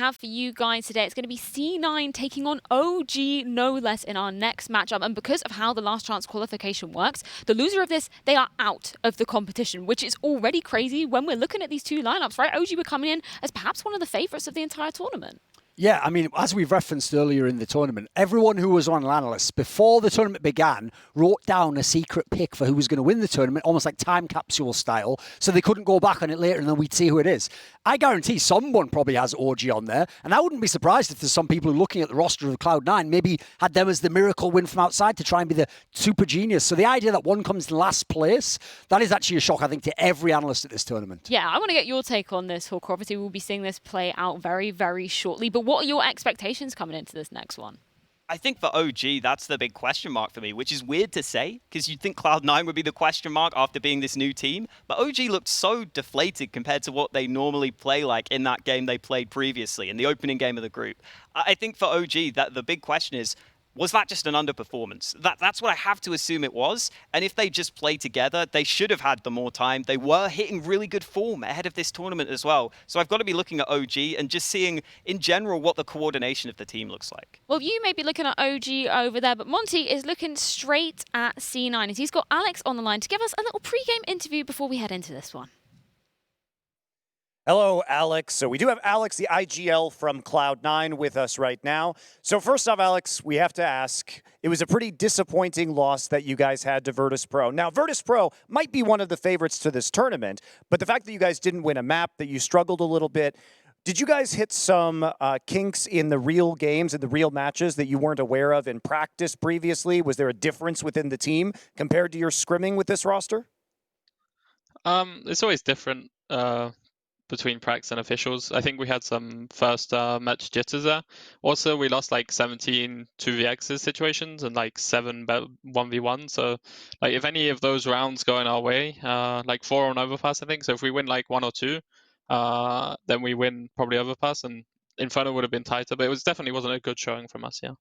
have for you guys today. It's going to be C9 taking on OG, no less, in our next matchup. And because of how the last chance qualification works, the loser of this, they are out of the competition, which is already crazy when we're looking at these two lineups, right? OG were coming in as perhaps one of the favorites of the entire tournament. Yeah, I mean, as we've referenced earlier in the tournament, everyone who was on Analysts before the tournament began wrote down a secret pick for who was going to win the tournament, almost like time capsule style, so they couldn't go back on it later and then we'd see who it is. I guarantee someone probably has OG on there, and I wouldn't be surprised if there's some people looking at the roster of Cloud9 maybe had them as the miracle win from outside to try and be the super genius. So the idea that one comes last place, that is actually a shock, I think, to every analyst at this tournament. Yeah, I want to get your take on this, Hawk. Obviously, we'll be seeing this play out very, very shortly, but what are your expectations coming into this next one? I think for OG, that's the big question mark for me, which is weird to say, because you'd think Cloud9 would be the question mark after being this new team. But OG looked so deflated compared to what they normally play like in that game they played previously, in the opening game of the group. I think for OG, that the big question is, was that just an underperformance? That's what I have to assume it was. And if they just play together, they should have had the more time. They were hitting really good form ahead of this tournament as well. So I've got to be looking at OG and just seeing, in general, what the coordination of the team looks like. Well, you may be looking at OG over there, but Monty is looking straight at C9 as he's got Alex on the line to give us a little pre-game interview before we head into this one. Hello, Alex. So we do have Alex, the IGL from Cloud9, with us right now. So first off, Alex, we have to ask, it was a pretty disappointing loss that you guys had to Virtus.pro. Now, Virtus.pro might be one of the favorites to this tournament, but the fact that you guys didn't win a map, that you struggled a little bit, did you guys hit some kinks in the real games, in the real matches that you weren't aware of in practice previously? Was there a difference within the team compared to your scrimming with this roster? It's always different between pracs and officials. I think we had some first match jitters there. Also, we lost like 17 2vx's situations and like 7 1v1. So like if any of those rounds go in our way, like 4 on overpass, I think. So if we win like 1 or 2, then we win probably overpass, and Inferno would have been tighter, but it definitely wasn't a good showing from us, yeah.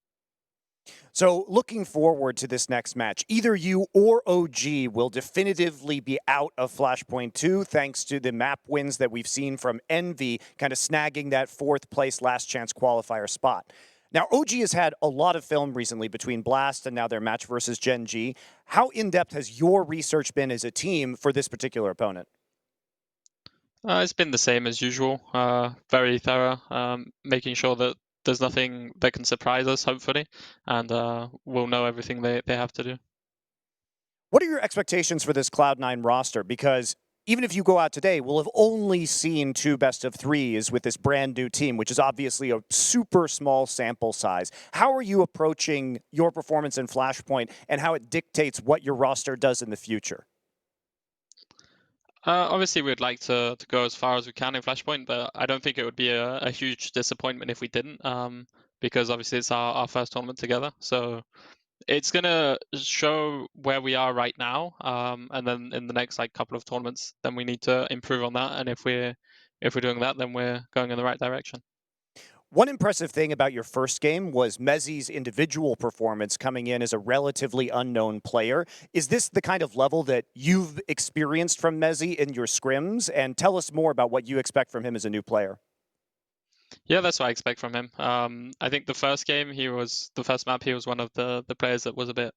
So looking forward to this next match, either you or OG will definitively be out of Flashpoint 2 thanks to the map wins that we've seen from Envy, kind of snagging that 4th place last chance qualifier spot. Now, OG has had a lot of film recently between Blast and now their match versus Gen G. How in-depth has your research been as a team for this particular opponent? It's been the same as usual, very thorough, making sure that there's nothing that can surprise us, hopefully, and we'll know everything they have to do. What are your expectations for this Cloud9 roster? Because even if you go out today, we'll have only seen 2 best-of-3s with this brand new team, which is obviously a super small sample size. How are you approaching your performance in Flashpoint and how it dictates what your roster does in the future? Obviously, we'd like to go as far as we can in Flashpoint, but I don't think it would be a huge disappointment if we didn't, because obviously it's our first tournament together. So it's going to show where we are right now, and then in the next like couple of tournaments, then we need to improve on that. And if we're doing that, then we're going in the right direction. One impressive thing about your first game was Mezzi's individual performance coming in as a relatively unknown player. Is this the kind of level that you've experienced from Mezzi in your scrims? And tell us more about what you expect from him as a new player. Yeah, that's what I expect from him. I think the first game, the first map, he was one of the players that was a bit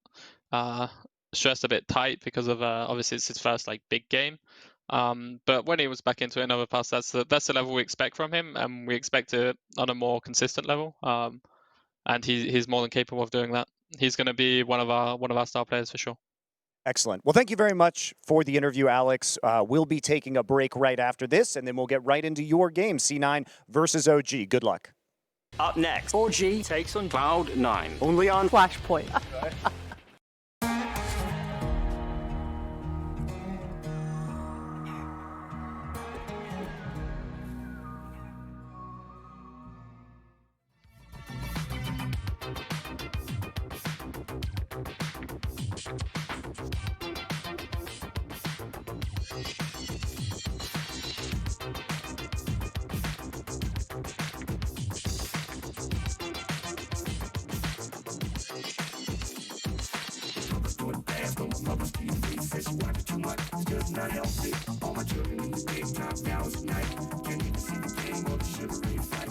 stressed, a bit tight because of obviously it's his first like big game. But when he was back into another pass, that's the level we expect from him, and we expect it on a more consistent level. And he's more than capable of doing that. He's going to be one of our star players for sure. Excellent. Well, thank you very much for the interview, Alex. We'll be taking a break right after this, and then we'll get right into your game, C9 versus OG. Good luck. Up next, OG takes on Cloud9, only on Flashpoint. All my children in the big top now is night. Can't even see the game or the sugary fight.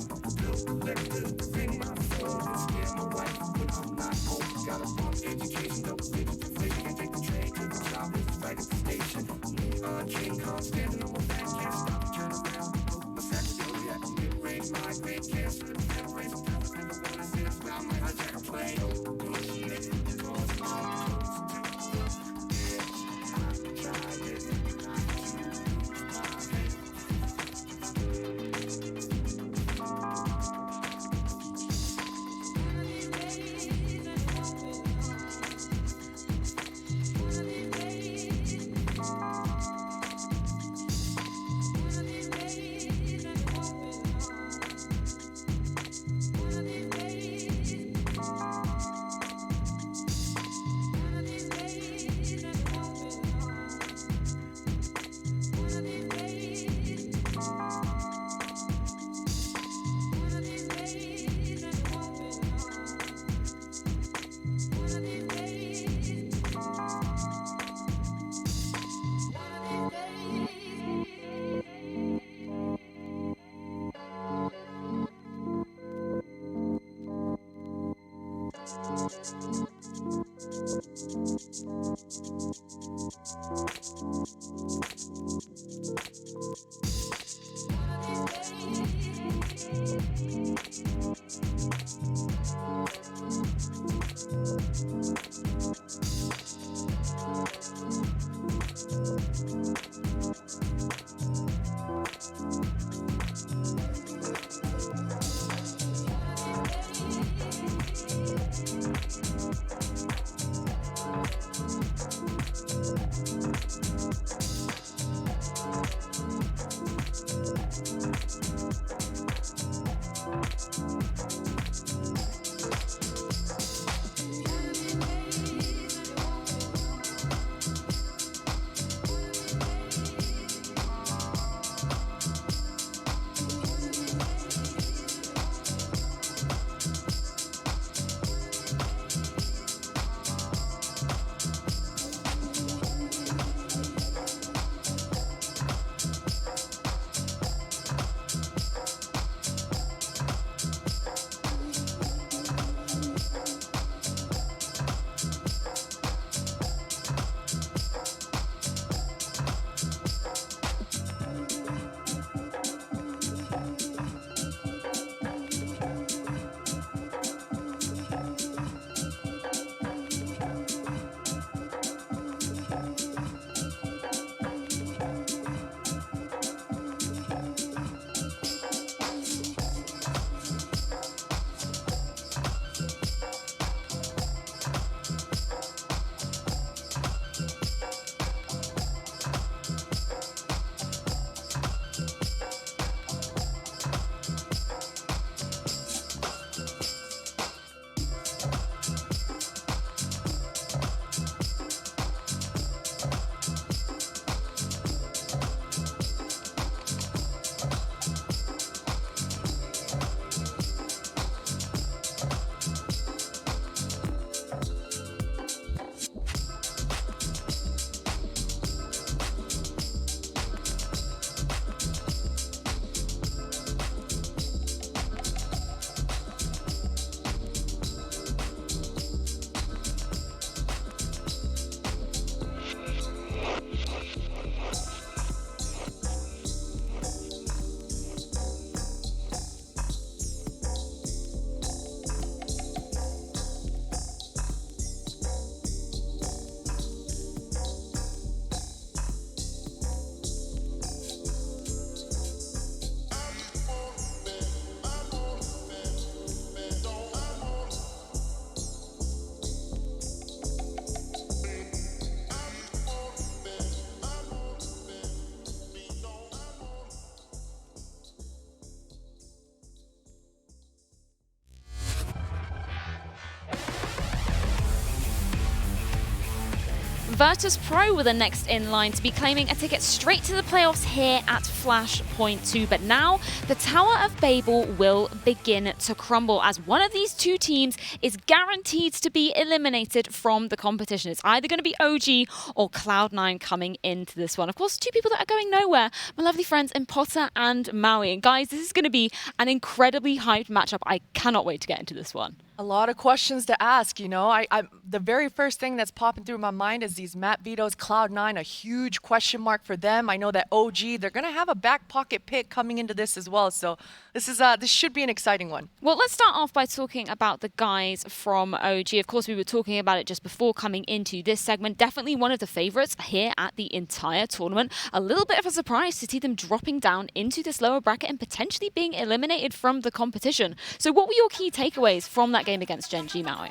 Virtus Pro were the next in line to be claiming a ticket straight to the playoffs here at Flashpoint 2. But now the Tower of Babel will begin to crumble as one of these two teams is guaranteed to be eliminated from the competition. It's either going to be OG or Cloud9 coming into this one. Of course, two people that are going nowhere, my lovely friends Imposter and Maui. And guys, this is going to be an incredibly hyped matchup. I cannot wait to get into this one. A lot of questions to ask, you know. The very first thing that's popping through my mind is these map vetoes. Cloud9, a huge question mark for them. I know that OG, they're gonna have a back pocket pick coming into this as well. So this should be an exciting one. Well, let's start off by talking about the guys from OG. Of course, we were talking about it just before coming into this segment. Definitely one of the favorites here at the entire tournament. A little bit of a surprise to see them dropping down into this lower bracket and potentially being eliminated from the competition. So what were your key takeaways from that game against Gen G, Maui?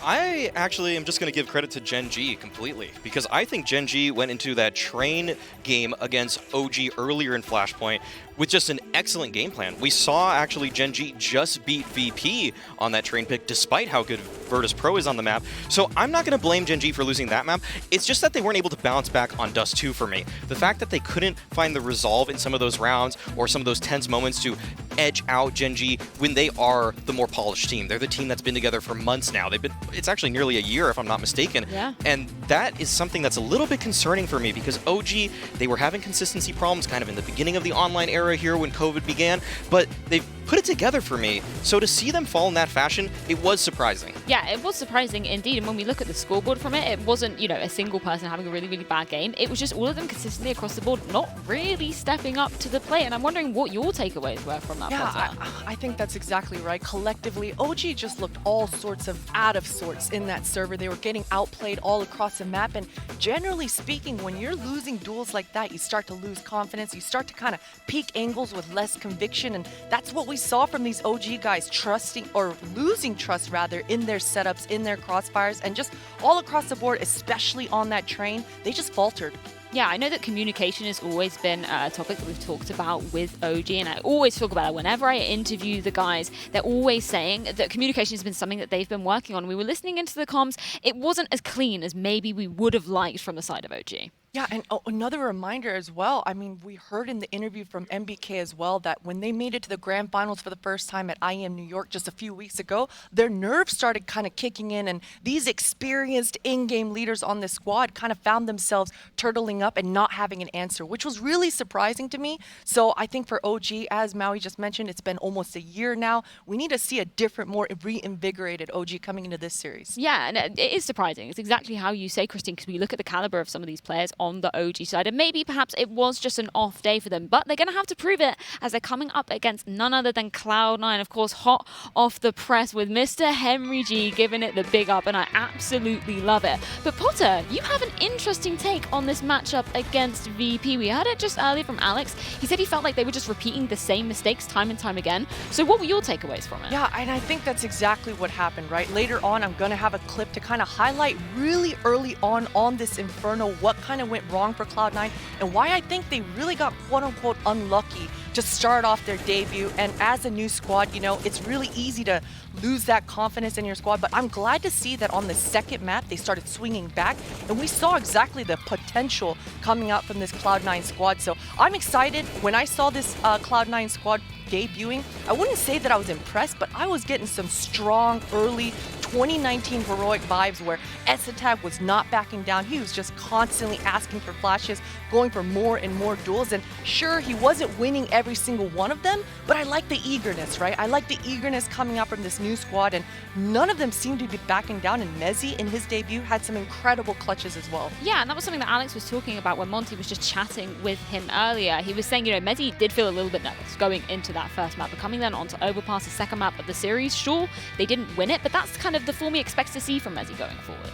I actually am just going to give credit to Gen G completely, because I think Gen G went into that train game against OG earlier in Flashpoint with just an excellent game plan. We saw actually Gen G just beat VP on that train pick despite how good Virtus Pro is on the map. So I'm not going to blame Gen G for losing that map. It's just that they weren't able to bounce back on Dust 2 for me. The fact that they couldn't find the resolve in some of those rounds or some of those tense moments to edge out Gen G when they are the more polished team. They're the team that's been together for months now. It's actually nearly a year if I'm not mistaken. Yeah. And that is something that's a little bit concerning for me, because OG, they were having consistency problems kind of in the beginning of the online era here when COVID began, but they've put it together for me. So to see them fall in that fashion, it was surprising. Yeah, it was surprising indeed. And when we look at the scoreboard from it, it wasn't, you know, a single person having a really, really bad game. It was just all of them consistently across the board, not really stepping up to the plate. And I'm wondering what your takeaways were from that. Yeah, I think that's exactly right. Collectively, OG just looked all sorts of out of sorts in that server. They were getting outplayed all across the map. And generally speaking, when you're losing duels like that, you start to lose confidence. You start to kind of peak angles with less conviction. And that's what we saw from these OG guys, trusting or losing trust rather in their setups, in their crossfires, and just all across the board, especially on that train, they just faltered. Yeah, I know that communication has always been a topic that we've talked about with OG, and I always talk about it whenever I interview the guys. They're always saying that communication has been something that they've been working on. We were listening into the comms. It wasn't as clean as maybe we would have liked from the side of OG. Yeah, and another reminder as well. I mean, we heard in the interview from MBK as well that when they made it to the grand finals for the first time at IEM New York just a few weeks ago, their nerves started kind of kicking in, and these experienced in-game leaders on the squad kind of found themselves turtling up and not having an answer, which was really surprising to me. So I think for OG, as Maui just mentioned, it's been almost a year now. We need to see a different, more reinvigorated OG coming into this series. Yeah, and it is surprising. It's exactly how you say, Christine, because we look at the caliber of some of these players on the OG side, and maybe perhaps it was just an off day for them, but they're going to have to prove it as they're coming up against none other than Cloud9, of course, hot off the press with Mr. Henry G giving it the big up, and I absolutely love it. But Potter, you have an interesting take on this matchup against VP. We heard it just earlier from Alex. He said he felt like they were just repeating the same mistakes time and time again. So what were your takeaways from it? Yeah, and I think that's exactly what happened, right? Later on, I'm going to have a clip to kind of highlight really early on this Inferno what kind of went wrong for Cloud9 and why I think they really got quote-unquote unlucky to start off their debut. And as a new squad, you know, it's really easy to lose that confidence in your squad, but I'm glad to see that on the second map they started swinging back, and we saw exactly the potential coming out from this Cloud9 squad. So I'm excited. When I saw this Cloud9 squad debuting, I wouldn't say that I was impressed, but I was getting some strong early 2019 heroic vibes where S-Attack was not backing down. He was just constantly asking for flashes, going for more and more duels, and sure, he wasn't winning every single one of them, but I like the eagerness, right? I like the eagerness coming out from this new squad, and none of them seemed to be backing down, and Mezzi in his debut had some incredible clutches as well. Yeah, and that was something that Alex was talking about when Monty was just chatting with him earlier. He was saying, you know, Mezzi did feel a little bit nervous going into that first map, but coming then onto Overpass, the second map of the series, sure, they didn't win it, but that's kind of the form he expects to see from Mezzi going forward.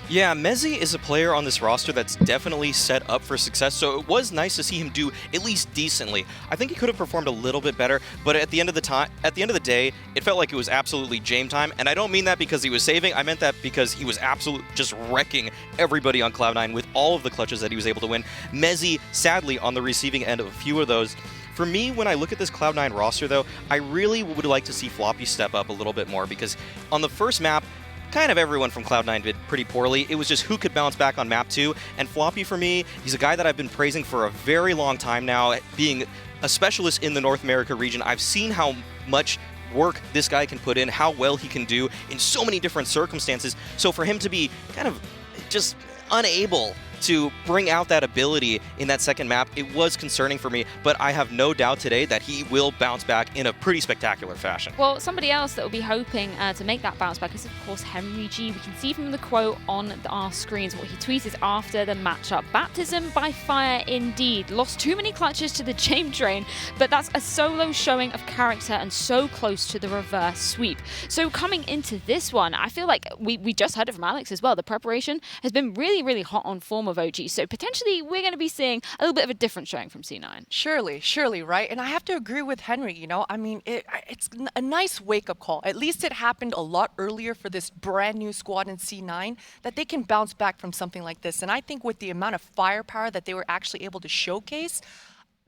Yeah, Mezzi is a player on this roster that's definitely set up for success, so it was nice to see him do at least decently. I think he could have performed a little bit better, but at the end of the day, it felt like it was absolutely Jame time, and I don't mean that because he was saving, I meant that because he was absolutely just wrecking everybody on Cloud9 with all of the clutches that he was able to win. Mezzi, sadly, on the receiving end of a few of those. For me, when I look at this Cloud9 roster, though, I really would like to see Floppy step up a little bit more, because on the first map, kind of everyone from Cloud9 did pretty poorly. It was just who could bounce back on map 2. And Floppy, for me, he's a guy that I've been praising for a very long time now, being a specialist in the North America region. I've seen how much work this guy can put in, how well he can do in so many different circumstances. So for him to be kind of just unable to bring out that ability in that second map, it was concerning for me, but I have no doubt today that he will bounce back in a pretty spectacular fashion. Well, somebody else that will be hoping to make that bounce back is, of course, Henry G. We can see from the quote on our screens what he tweeted after the matchup. Baptism by fire indeed. Lost too many clutches to the James Drain, but that's a solo showing of character and so close to the reverse sweep. So coming into this one, I feel like we just heard it from Alex as well. The preparation has been really, really hot on form of OG. So potentially we're going to be seeing a little bit of a different showing from C9. Surely, right? And I have to agree with Henry, you know, I mean, it's a nice wake-up call. At least it happened a lot earlier for this brand new squad in C9 that they can bounce back from something like this. And I think with the amount of firepower that they were actually able to showcase,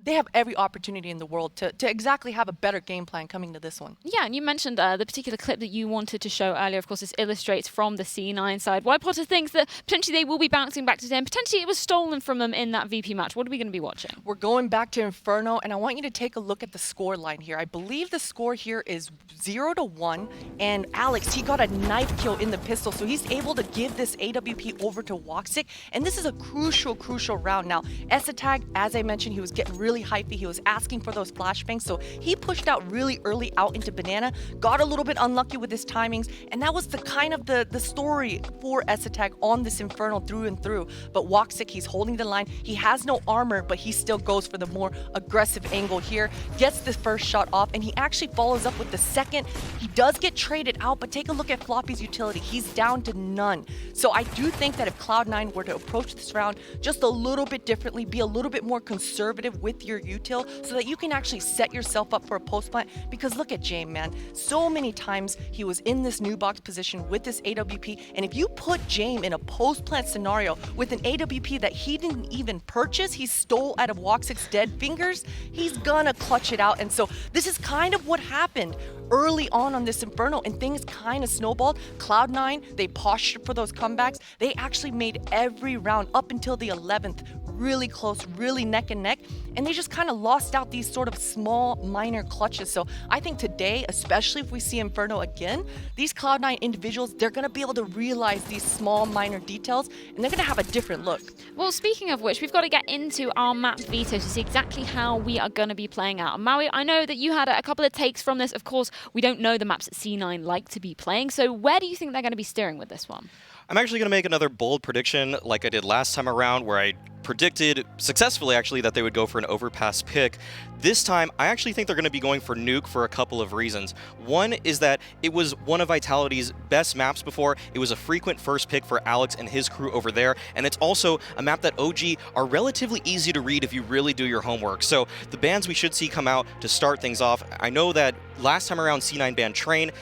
they have every opportunity in the world to exactly have a better game plan coming to this one. Yeah, and you mentioned the particular clip that you wanted to show earlier. Of course, this illustrates from the C9 side why Potter thinks that potentially they will be bouncing back to them. Potentially it was stolen from them in that VP match. What are we going to be watching? We're going back to Inferno, and I want you to take a look at the score line here. I believe the score here is 0-1, and Alex, he got a knife kill in the pistol, so he's able to give this AWP over to Woxic, and this is a crucial round. Now, Esatag, as I mentioned, he was getting really hypey. He was asking for those flashbangs, so he pushed out really early out into Banana, got a little bit unlucky with his timings, and that was the kind of the story for Esatag on this Inferno through and through. But Woxic, he's holding the line. He has no armor, but he still goes for the more aggressive angle here, gets the first shot off, and he actually follows up with the second. He does get traded out, but take a look at Floppy's utility. He's down to none. So I do think that if Cloud9 were to approach this round just a little bit differently, be a little bit more conservative with your util so that you can actually set yourself up for a post plant, because look at James, man. So many times he was in this new box position with this AWP, and if you put James in a post plant scenario with an AWP that he didn't even purchase, he stole out of Woxic's dead fingers, he's gonna clutch it out. And so this is kind of what happened early on this Inferno, and things kind of snowballed. Cloud9, they postured for those comebacks. They actually made every round up until the 11th really close, really neck and neck, and they just kind of lost out these sort of small, minor clutches. So I think today, especially if we see Inferno again, these Cloud9 individuals, they're going to be able to realize these small, minor details, and they're going to have a different look. Well, speaking of which, we've got to get into our map veto to see exactly how we are going to be playing out. And Maui, I know that you had a couple of takes from this. Of course, we don't know the maps that C9 like to be playing, so where do you think they're going to be steering with this one? I'm actually going to make another bold prediction like I did last time around, where I predicted successfully actually that they would go for an overpass pick. This time, I actually think they're going to be going for Nuke for a couple of reasons. One is that it was one of Vitality's best maps before. It was a frequent first pick for Alex and his crew over there, and it's also a map that OG are relatively easy to read if you really do your homework. So the bans we should see come out to start things off, I know that last time around C9 banned Train.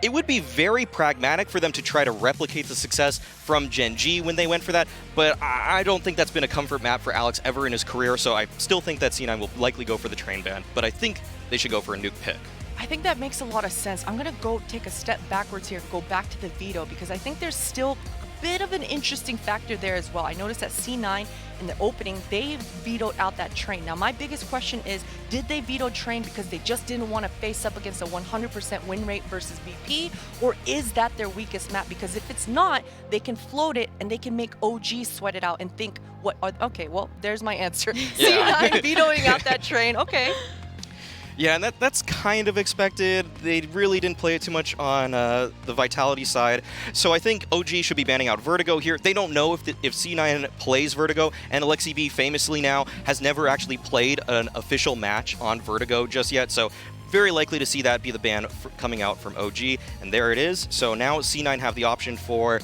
It would be very pragmatic for them to try to replicate the success from Gen G when they went for that, but I don't think that's been a comfort map for Alex ever in his career, so I still think that C9 will likely go for the Train ban, but I think they should go for a Nuke pick. I think that makes a lot of sense. I'm going to go take a step backwards here, go back to the veto, because I think there's still a bit of an interesting factor there as well. I noticed that C9 in the opening, they vetoed out that Train. Now, my biggest question is, did they veto Train because they just didn't want to face up against a 100% win rate versus VP, or is that their weakest map? Because if it's not, they can float it and they can make OG sweat it out and think, okay, well, there's my answer. Yeah. C9 vetoing out that Train, okay. Yeah, and that's kind of expected. They really didn't play it too much on the Vitality side. So I think OG should be banning out Vertigo here. They don't know if C9 plays Vertigo, and Alexi B famously now has never actually played an official match on Vertigo just yet. So very likely to see that be the ban coming out from OG, and there it is. So now C9 have the option for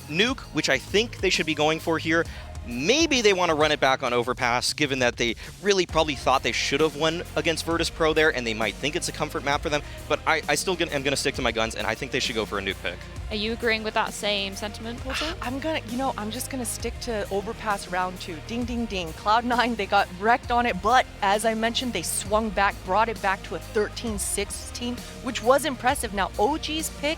Nuke, which I think they should be going for here. Maybe they want to run it back on Overpass, given that they really probably thought they should have won against Virtus Pro there, and they might think it's a comfort map for them. But I still am going to stick to my guns, and I think they should go for a Nuke pick. Are you agreeing with that same sentiment, Porter? I'm just gonna stick to Overpass round 2. Ding, ding, ding. Cloud9, they got wrecked on it, but as I mentioned, they swung back, brought it back to a 13-16, which was impressive. Now, OG's pick,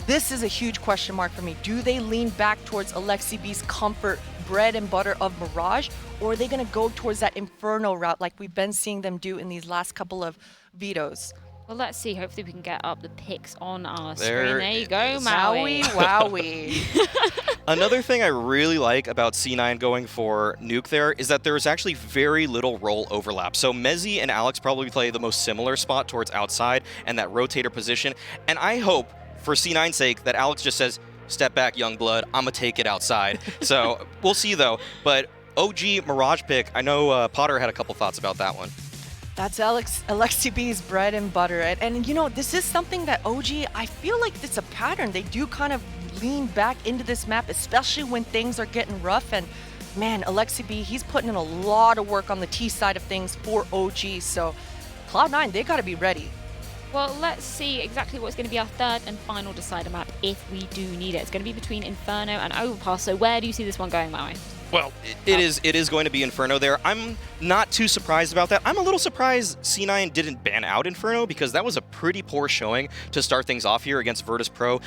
this is a huge question mark for me. Do they lean back towards Alexi B's comfort bread and butter of Mirage, or are they going to go towards that Inferno route like we've been seeing them do in these last couple of vetoes? Well, let's see. Hopefully we can get up the picks on our There screen. There you it go, is. Maui. Wowie. Another thing I really like about C9 going for Nuke there is that there is actually very little role overlap. So Mezzi and Alex probably play the most similar spot towards outside and that rotator position. And I hope, for C9's sake, that Alex just says, step back, young blood, I'm going to take it outside. So we'll see, though. But OG Mirage pick, I know Potter had a couple thoughts about that one. That's Alexi B's bread and butter. And you know, this is something that OG, I feel like it's a pattern. They do kind of lean back into this map, especially when things are getting rough. And man, Alexi B, he's putting in a lot of work on the T side of things for OG. So Cloud9, they got to be ready. Well, let's see exactly what's going to be our third and final decider map if we do need it. It's going to be between Inferno and Overpass. So where do you see this one going, Maui? Well, it is going to be Inferno there. I'm not too surprised about that. I'm a little surprised C9 didn't ban out Inferno because that was a pretty poor showing to start things off here against Virtus Pro.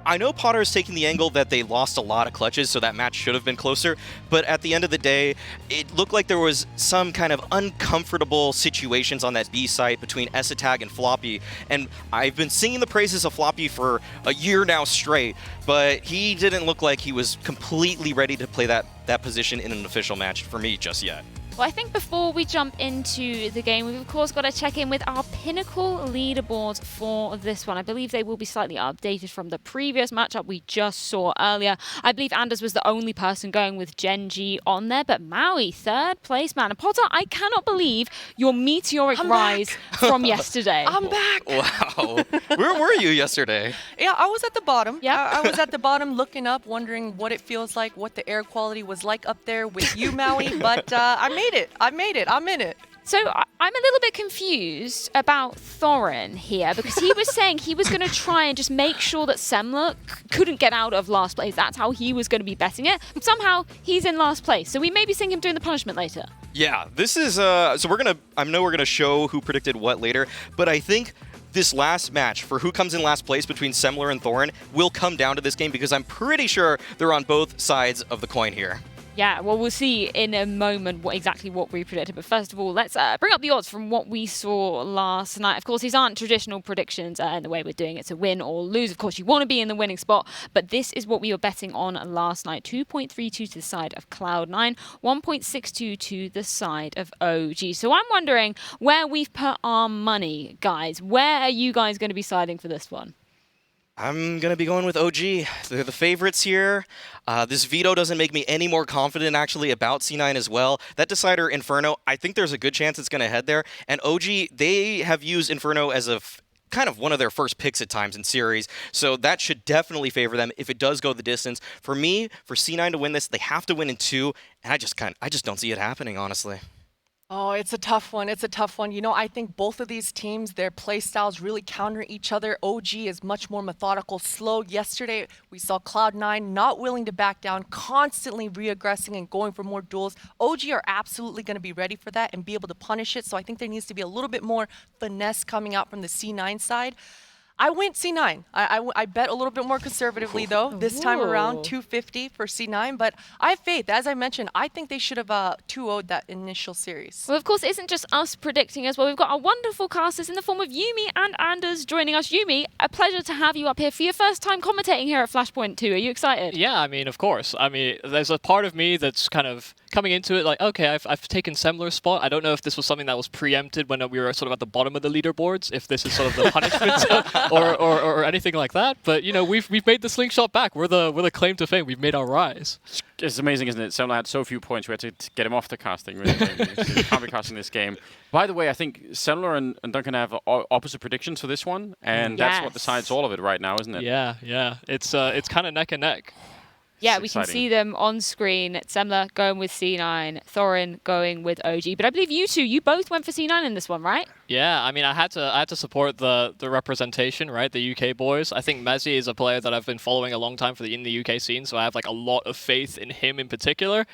I know Potter is taking the angle that they lost a lot of clutches, so that match should have been closer, but at the end of the day, it looked like there was some kind of uncomfortable situations on that B site between Esatag and Floppy, and I've been singing the praises of Floppy for a year now straight, but he didn't look like he was completely ready to play that position in an official match for me just yet. Well, I think before we jump into the game, we've of course got to check in with our Pinnacle leaderboards for this one. I believe they will be slightly updated from the previous matchup we just saw earlier. I believe Anders was the only person going with Genji on there, but Maui, third place, man. And Potter, I cannot believe your meteoric rise from yesterday. I'm back. Wow. Where were you yesterday? Yeah, I was at the bottom. Yeah. I was at the bottom looking up, wondering what it feels like, what the air quality was like up there with you, Maui. But I made it. I'm in it. So I'm a little bit confused about Thorin here because he was saying he was going to try and just make sure that Semler couldn't get out of last place. That's how he was going to be betting it. But somehow he's in last place. So we may be seeing him doing the punishment later. Yeah, this is so I know we're gonna show who predicted what later, but I think this last match for who comes in last place between Semler and Thorin will come down to this game because I'm pretty sure they're on both sides of the coin here. Yeah, well, we'll see in a moment exactly what we predicted. But first of all, let's bring up the odds from what we saw last night. Of course, these aren't traditional predictions in the way we're doing it to win or lose. Of course, you want to be in the winning spot. But this is what we were betting on last night. 2.32 to the side of Cloud9, 1.62 to the side of OG. So I'm wondering where we've put our money, guys. Where are you guys going to be siding for this one? I'm going to be going with OG. They're the favorites here. This veto doesn't make me any more confident, actually, about C9 as well. That decider, Inferno, I think there's a good chance it's going to head there. And OG, they have used Inferno as a kind of one of their first picks at times in series. So that should definitely favor them if it does go the distance. For me, for C9 to win this, they have to win in 2. And I just don't see it happening, honestly. Oh, it's a tough one. It's a tough one. You know, I think both of these teams, their play styles really counter each other. OG is much more methodical, slow. Yesterday, we saw Cloud9 not willing to back down, constantly re-aggressing and going for more duels. OG are absolutely going to be ready for that and be able to punish it. So I think there needs to be a little bit more finesse coming out from the C9 side. I went C9. I bet a little bit more conservatively, though, this time around, 250 for C9. But I have faith. As I mentioned, I think they should have 2-0'd that initial series. Well, of course, it isn't just us predicting as well. We've got our wonderful casters in the form of Yumi and Anders joining us. Yumi, a pleasure to have you up here for your first time commentating here at Flashpoint 2. Are you excited? Yeah, I mean, of course. I mean, there's a part of me that's kind of coming into it like, okay, I've taken Semler's spot. I don't know if this was something that was preempted when we were sort of at the bottom of the leaderboards, if this is sort of the punishment or anything like that. But, you know, we've made the slingshot back. We're the claim to fame. We've made our rise. It's amazing, isn't it? Semler had so few points. We had to get him off the casting. Really. He can't be casting this game. By the way, I think Semler and Dundgren have opposite predictions for this one, and that's what decides all of it right now, isn't it? Yeah, yeah. It's kind of neck and neck. Yeah, we can see them on screen. Semler going with C9, Thorin going with OG. But I believe you both went for C9 in this one, right? Yeah, I mean, I had to support the representation, right? The UK boys. I think Mezzi is a player that I've been following a long time in the UK scene, so I have like a lot of faith in him in particular.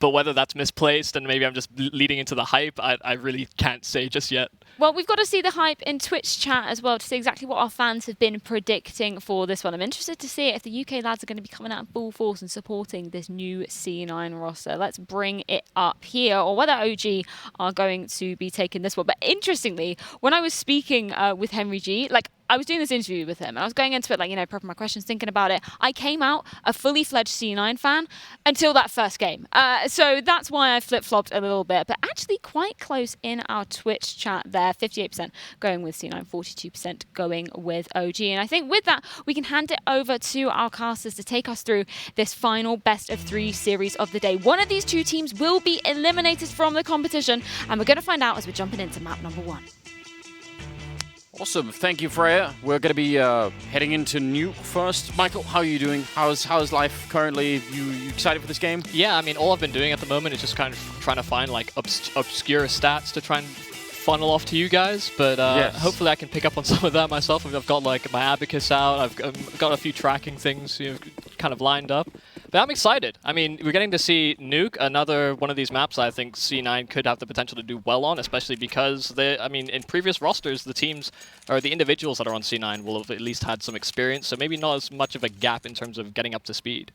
But whether that's misplaced and maybe I'm just leading into the hype, I really can't say just yet. Well, we've got to see the hype in Twitch chat as well to see exactly what our fans have been predicting for this one. I'm interested to see if the UK lads are going to be coming out in full force and supporting this new C9 roster. Let's bring it up here, or whether OG are going to be taking this one. But interestingly, when I was speaking with Henry G, I was doing this interview with him, and I was going into it, prepping my questions, thinking about it. I came out a fully fledged C9 fan until that first game. So that's why I flip-flopped a little bit, but actually quite close in our Twitch chat there. 58% going with C9, 42% going with OG. And I think with that, we can hand it over to our casters to take us through this final best of 3 series of the day. One of these 2 teams will be eliminated from the competition, and we're going to find out as we're jumping into map number 1. Awesome. Thank you, Freya. We're going to be heading into Nuke first. Michael, how are you doing? How's life currently? You excited for this game? Yeah, I mean, all I've been doing at the moment is just kind of trying to find obscure stats to try and funnel off to you guys, but yes. Hopefully I can pick up on some of that myself. I've got my abacus out. I've got a few tracking things kind of lined up. But I'm excited. I mean, we're getting to see Nuke, another one of these maps I think C9 could have the potential to do well on, especially because in previous rosters, the teams or the individuals that are on C9 will have at least had some experience, so maybe not as much of a gap in terms of getting up to speed.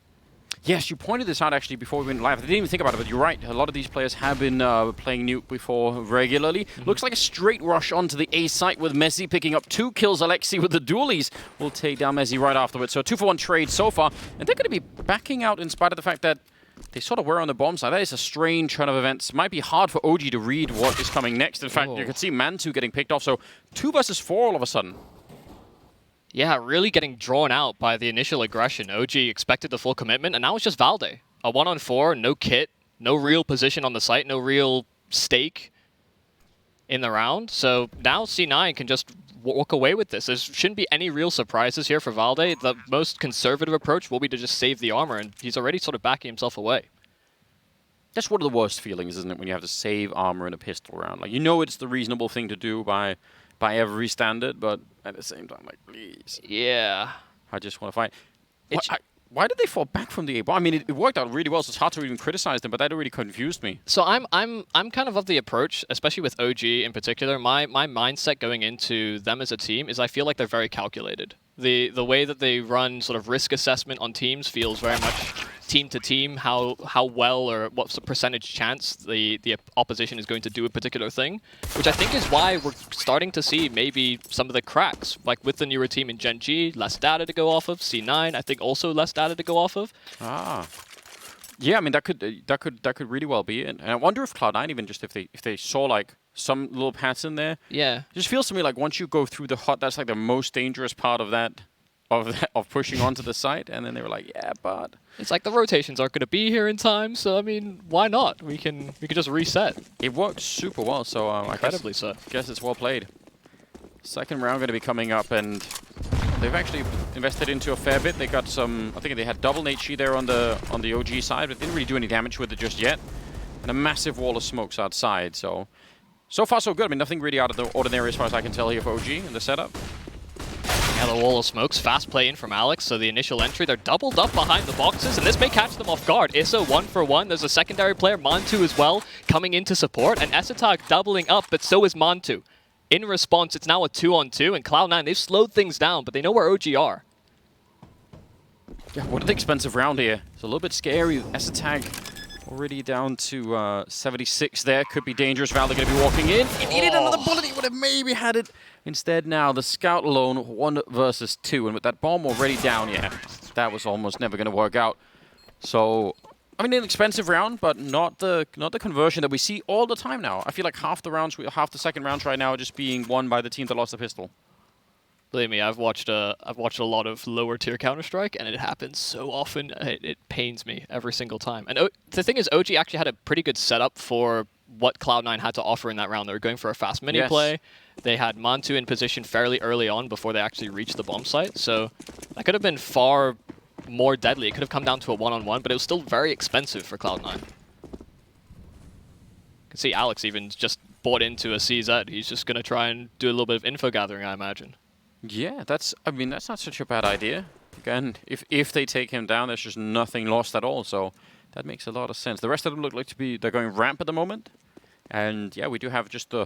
Yes, you pointed this out actually before we went live. I didn't even think about it, but you're right. A lot of these players have been playing Nuke before regularly. Looks like a straight rush onto the A site with Messi picking up 2 kills. Alexi with the dualies will take down Messi right afterwards. So a 2-for-1 trade so far. And they're going to be backing out in spite of the fact that they sort of were on the bomb side. That is a strange turn of events. Might be hard for OG to read what is coming next. In fact, you can see Mantu getting picked off. So 2 versus 4 all of a sudden. Yeah, really getting drawn out by the initial aggression. OG expected the full commitment, and now it's just Valde. A 1-on-4, no kit, no real position on the site, no real stake in the round. So now C9 can just walk away with this. There shouldn't be any real surprises here for Valde. The most conservative approach will be to just save the armor, and he's already sort of backing himself away. That's one of the worst feelings, isn't it, when you have to save armor in a pistol round? Like, you know it's the reasonable thing to do by every standard, but at the same time, please. Yeah. I just want to fight. Why did they fall back from the A? I mean, it worked out really well, so it's hard to even criticize them, but that really confused me. So I'm kind of the approach, especially with OG in particular. My mindset going into them as a team is I feel like they're very calculated. The way that they run sort of risk assessment on teams feels very much team to team, how well or what's the percentage chance the opposition is going to do a particular thing, which I think is why we're starting to see maybe some of the cracks, like with the newer team in Gen G, less data to go off of. C9, I think also less data to go off of. Yeah, I mean that could really well be it. And I wonder if Cloud9 even just if they saw like some little pattern there. Yeah. It just feels to me like once you go through the hot, that's like the most dangerous part of that. Of pushing onto the site, and then they were like, yeah, but it's like the rotations aren't going to be here in time, so I mean, why not? We can just reset. It worked super well, so incredibly so. Guess it's well played. Second round going to be coming up, and they've actually invested into a fair bit. They got some, I think they had double HE there on the OG side, but didn't really do any damage with it just yet. And a massive wall of smokes outside, so far so good. I mean, nothing really out of the ordinary as far as I can tell here for OG in the setup. Yeah, the wall of smokes, fast play in from Alex, so the initial entry, they're doubled up behind the boxes, and this may catch them off guard. Issa 1-for-1, there's a secondary player, Mantu as well, coming in to support, and Esatag doubling up, but so is Mantu. In response, it's now a 2-on-2, and Cloud9, they've slowed things down, but they know where OG are. Yeah, what an expensive round here. It's a little bit scary. Esatag already down to 76 there. Could be dangerous. Valde going to be walking in. He needed another bullet. He would have maybe had it. Instead now, the scout alone, 1 versus 2. And with that bomb already down, yeah, that was almost never going to work out. So, I mean, an expensive round, but not the conversion that we see all the time now. I feel like half the second rounds right now are just being won by the team that lost the pistol. Believe me, I've watched a lot of lower tier Counter-Strike, and it happens so often. It pains me every single time. And the thing is, OG actually had a pretty good setup for what Cloud9 had to offer in that round. They were going for a fast mini play. They had Mantu in position fairly early on before they actually reached the bomb site. So that could have been far more deadly. It could have come down to a 1-on-1, but it was still very expensive for Cloud9. You can see Alex even just bought into a CZ. He's just going to try and do a little bit of info gathering, I imagine. Yeah, that's not such a bad idea. Again, if they take him down, there's just nothing lost at all. So That makes a lot of sense. The rest of them look like they're going ramp at the moment. And yeah, we do have just the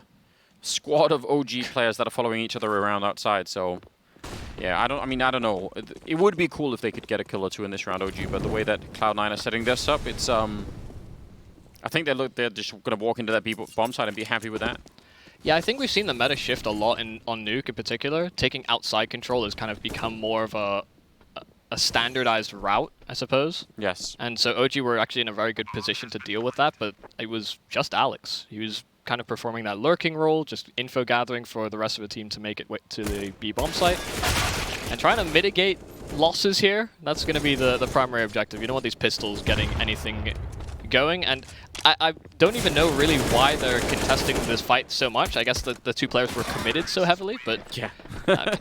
squad of OG players that are following each other around outside. So yeah, I don't know. It would be cool if they could get a kill or two in this round, OG, but the way that Cloud9 are setting this up, it's I think they're just going to walk into that B bomb side and be happy with that. Yeah, I think we've seen the meta shift a lot on Nuke in particular. Taking outside control has kind of become more of a standardized route, I suppose. Yes. And so OG were actually in a very good position to deal with that, but it was just Alex. He was kind of performing that lurking role, just info gathering for the rest of the team to make it to the B bomb site. And trying to mitigate losses here, that's going to be the primary objective. You don't want these pistols getting anything going, and I don't even know really why they're contesting this fight so much. I guess the two players were committed so heavily, but yeah,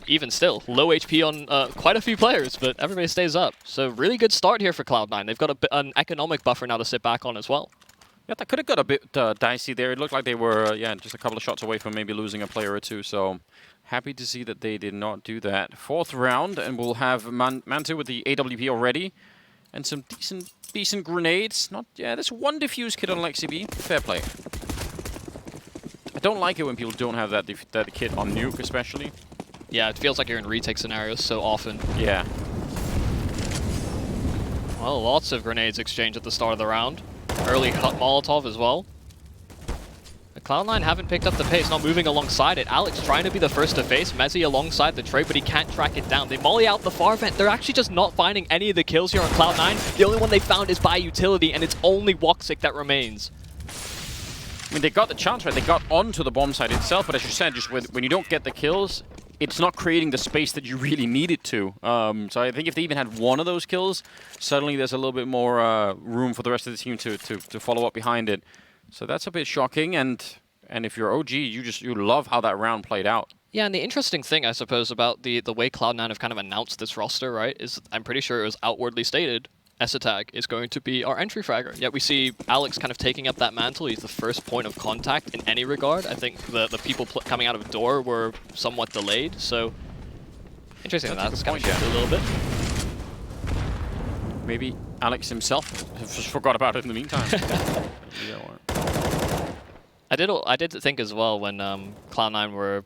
even still, low HP on quite a few players, but everybody stays up. So really good start here for Cloud9. They've got an economic buffer now to sit back on as well. Yeah, that could have got a bit dicey there. It looked like they were, just a couple of shots away from maybe losing a player or two, so happy to see that they did not do that. 4th round, and we'll have Mantu with the AWP already, and some decent grenades. There's one defuse kit on Lexi B. Fair play. I don't like it when people don't have that kit on Nuke, especially. Yeah, it feels like you're in retake scenarios so often. Yeah. Well, lots of grenades exchanged at the start of the round. Early cut Molotov as well. The Cloud9 haven't picked up the pace, not moving alongside it. Alex trying to be the first to face. Mezzi alongside the trade, but he can't track it down. They molly out the far vent. They're actually just not finding any of the kills here on Cloud9. The only one they found is by utility, and it's only Woxic that remains. I mean, they got the chance, right? They got onto the bomb site itself, but as you said, just when you don't get the kills, it's not creating the space that you really need it to. So I think if they even had one of those kills, suddenly there's a little bit more room for the rest of the team to follow up behind it. So that's a bit shocking, and if you're OG, you love how that round played out. Yeah, and the interesting thing, I suppose, about the way Cloud9 have kind of announced this roster, right, is I'm pretty sure it was outwardly stated, Esatag is going to be our entry fragger. Yet we see Alex kind of taking up that mantle. He's the first point of contact in any regard. I think the people coming out of door were somewhat delayed, so interesting that's kind of shifted a little bit. Maybe Alex himself just forgot about it in the meantime. I did think as well when Cloud9 were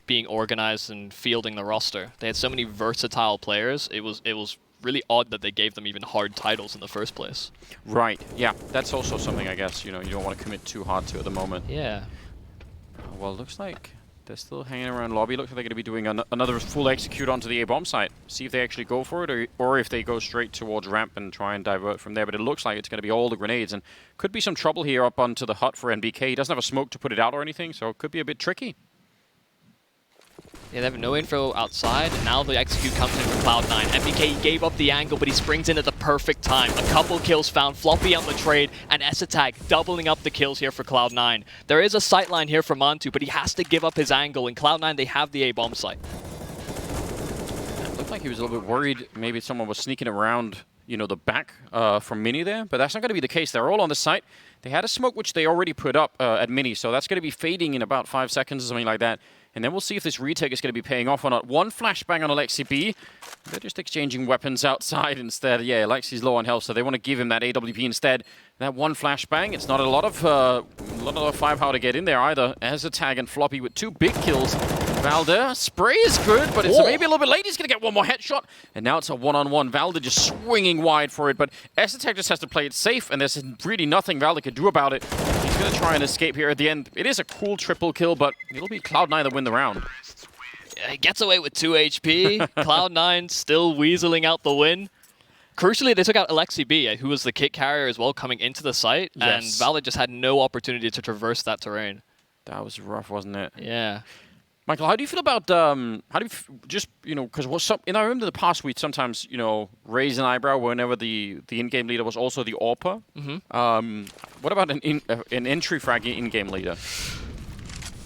being organized and fielding the roster. They had so many versatile players. It was really odd that they gave them even hard titles in the first place. Right. Yeah, that's also something I guess you don't want to commit too hard to at the moment. Yeah. Well, looks like they're still hanging around lobby. Looks like they're going to be doing another full execute onto the A-bomb site. See if they actually go for it, or if they go straight towards ramp and try and divert from there. But it looks like it's going to be all the grenades, and could be some trouble here up onto the hut for NBK. He doesn't have a smoke to put it out or anything, so it could be a bit tricky. Yeah, they have no info outside, and now the execute comes in for Cloud9. MBK gave up the angle, but he springs in at the perfect time. A couple kills found, Floppy on the trade, and Esatag doubling up the kills here for Cloud9. There is a sightline here for Mantu, but he has to give up his angle. In Cloud9, they have the A-bomb site. It looked like he was a little bit worried maybe someone was sneaking around, the back from Mini there, but that's not going to be the case. They're all on the site. They had a smoke which they already put up at Mini, so that's going to be fading in about 5 seconds or something like that. And then we'll see if this retake is going to be paying off or not. One flashbang on Alexi B. They're just exchanging weapons outside instead. Yeah, Alexi's low on health, so they want to give him that AWP instead. That one flashbang, it's not a lot of firepower to get in there either. Esatag and Floppy with 2 big kills. Valder, spray is good, but it's maybe a little bit late. He's going to get one more headshot. And now it's a one-on-one. Valder just swinging wide for it, but Esatag just has to play it safe, and there's really nothing Valder can do about it. He's going to try and escape here at the end. It is a cool triple kill, but it'll be Cloud9 that win the round. Yeah, he gets away with 2 HP. Cloud9 still weaseling out the win. Crucially, they took out Alexi B, who was the kit carrier as well coming into the site, and Valder just had no opportunity to traverse that terrain. That was rough, wasn't it? Yeah. Michael, how do you feel about, because I remember in the past we'd sometimes, raise an eyebrow whenever the in-game leader was also the AWPer. What about an entry frag in-game leader?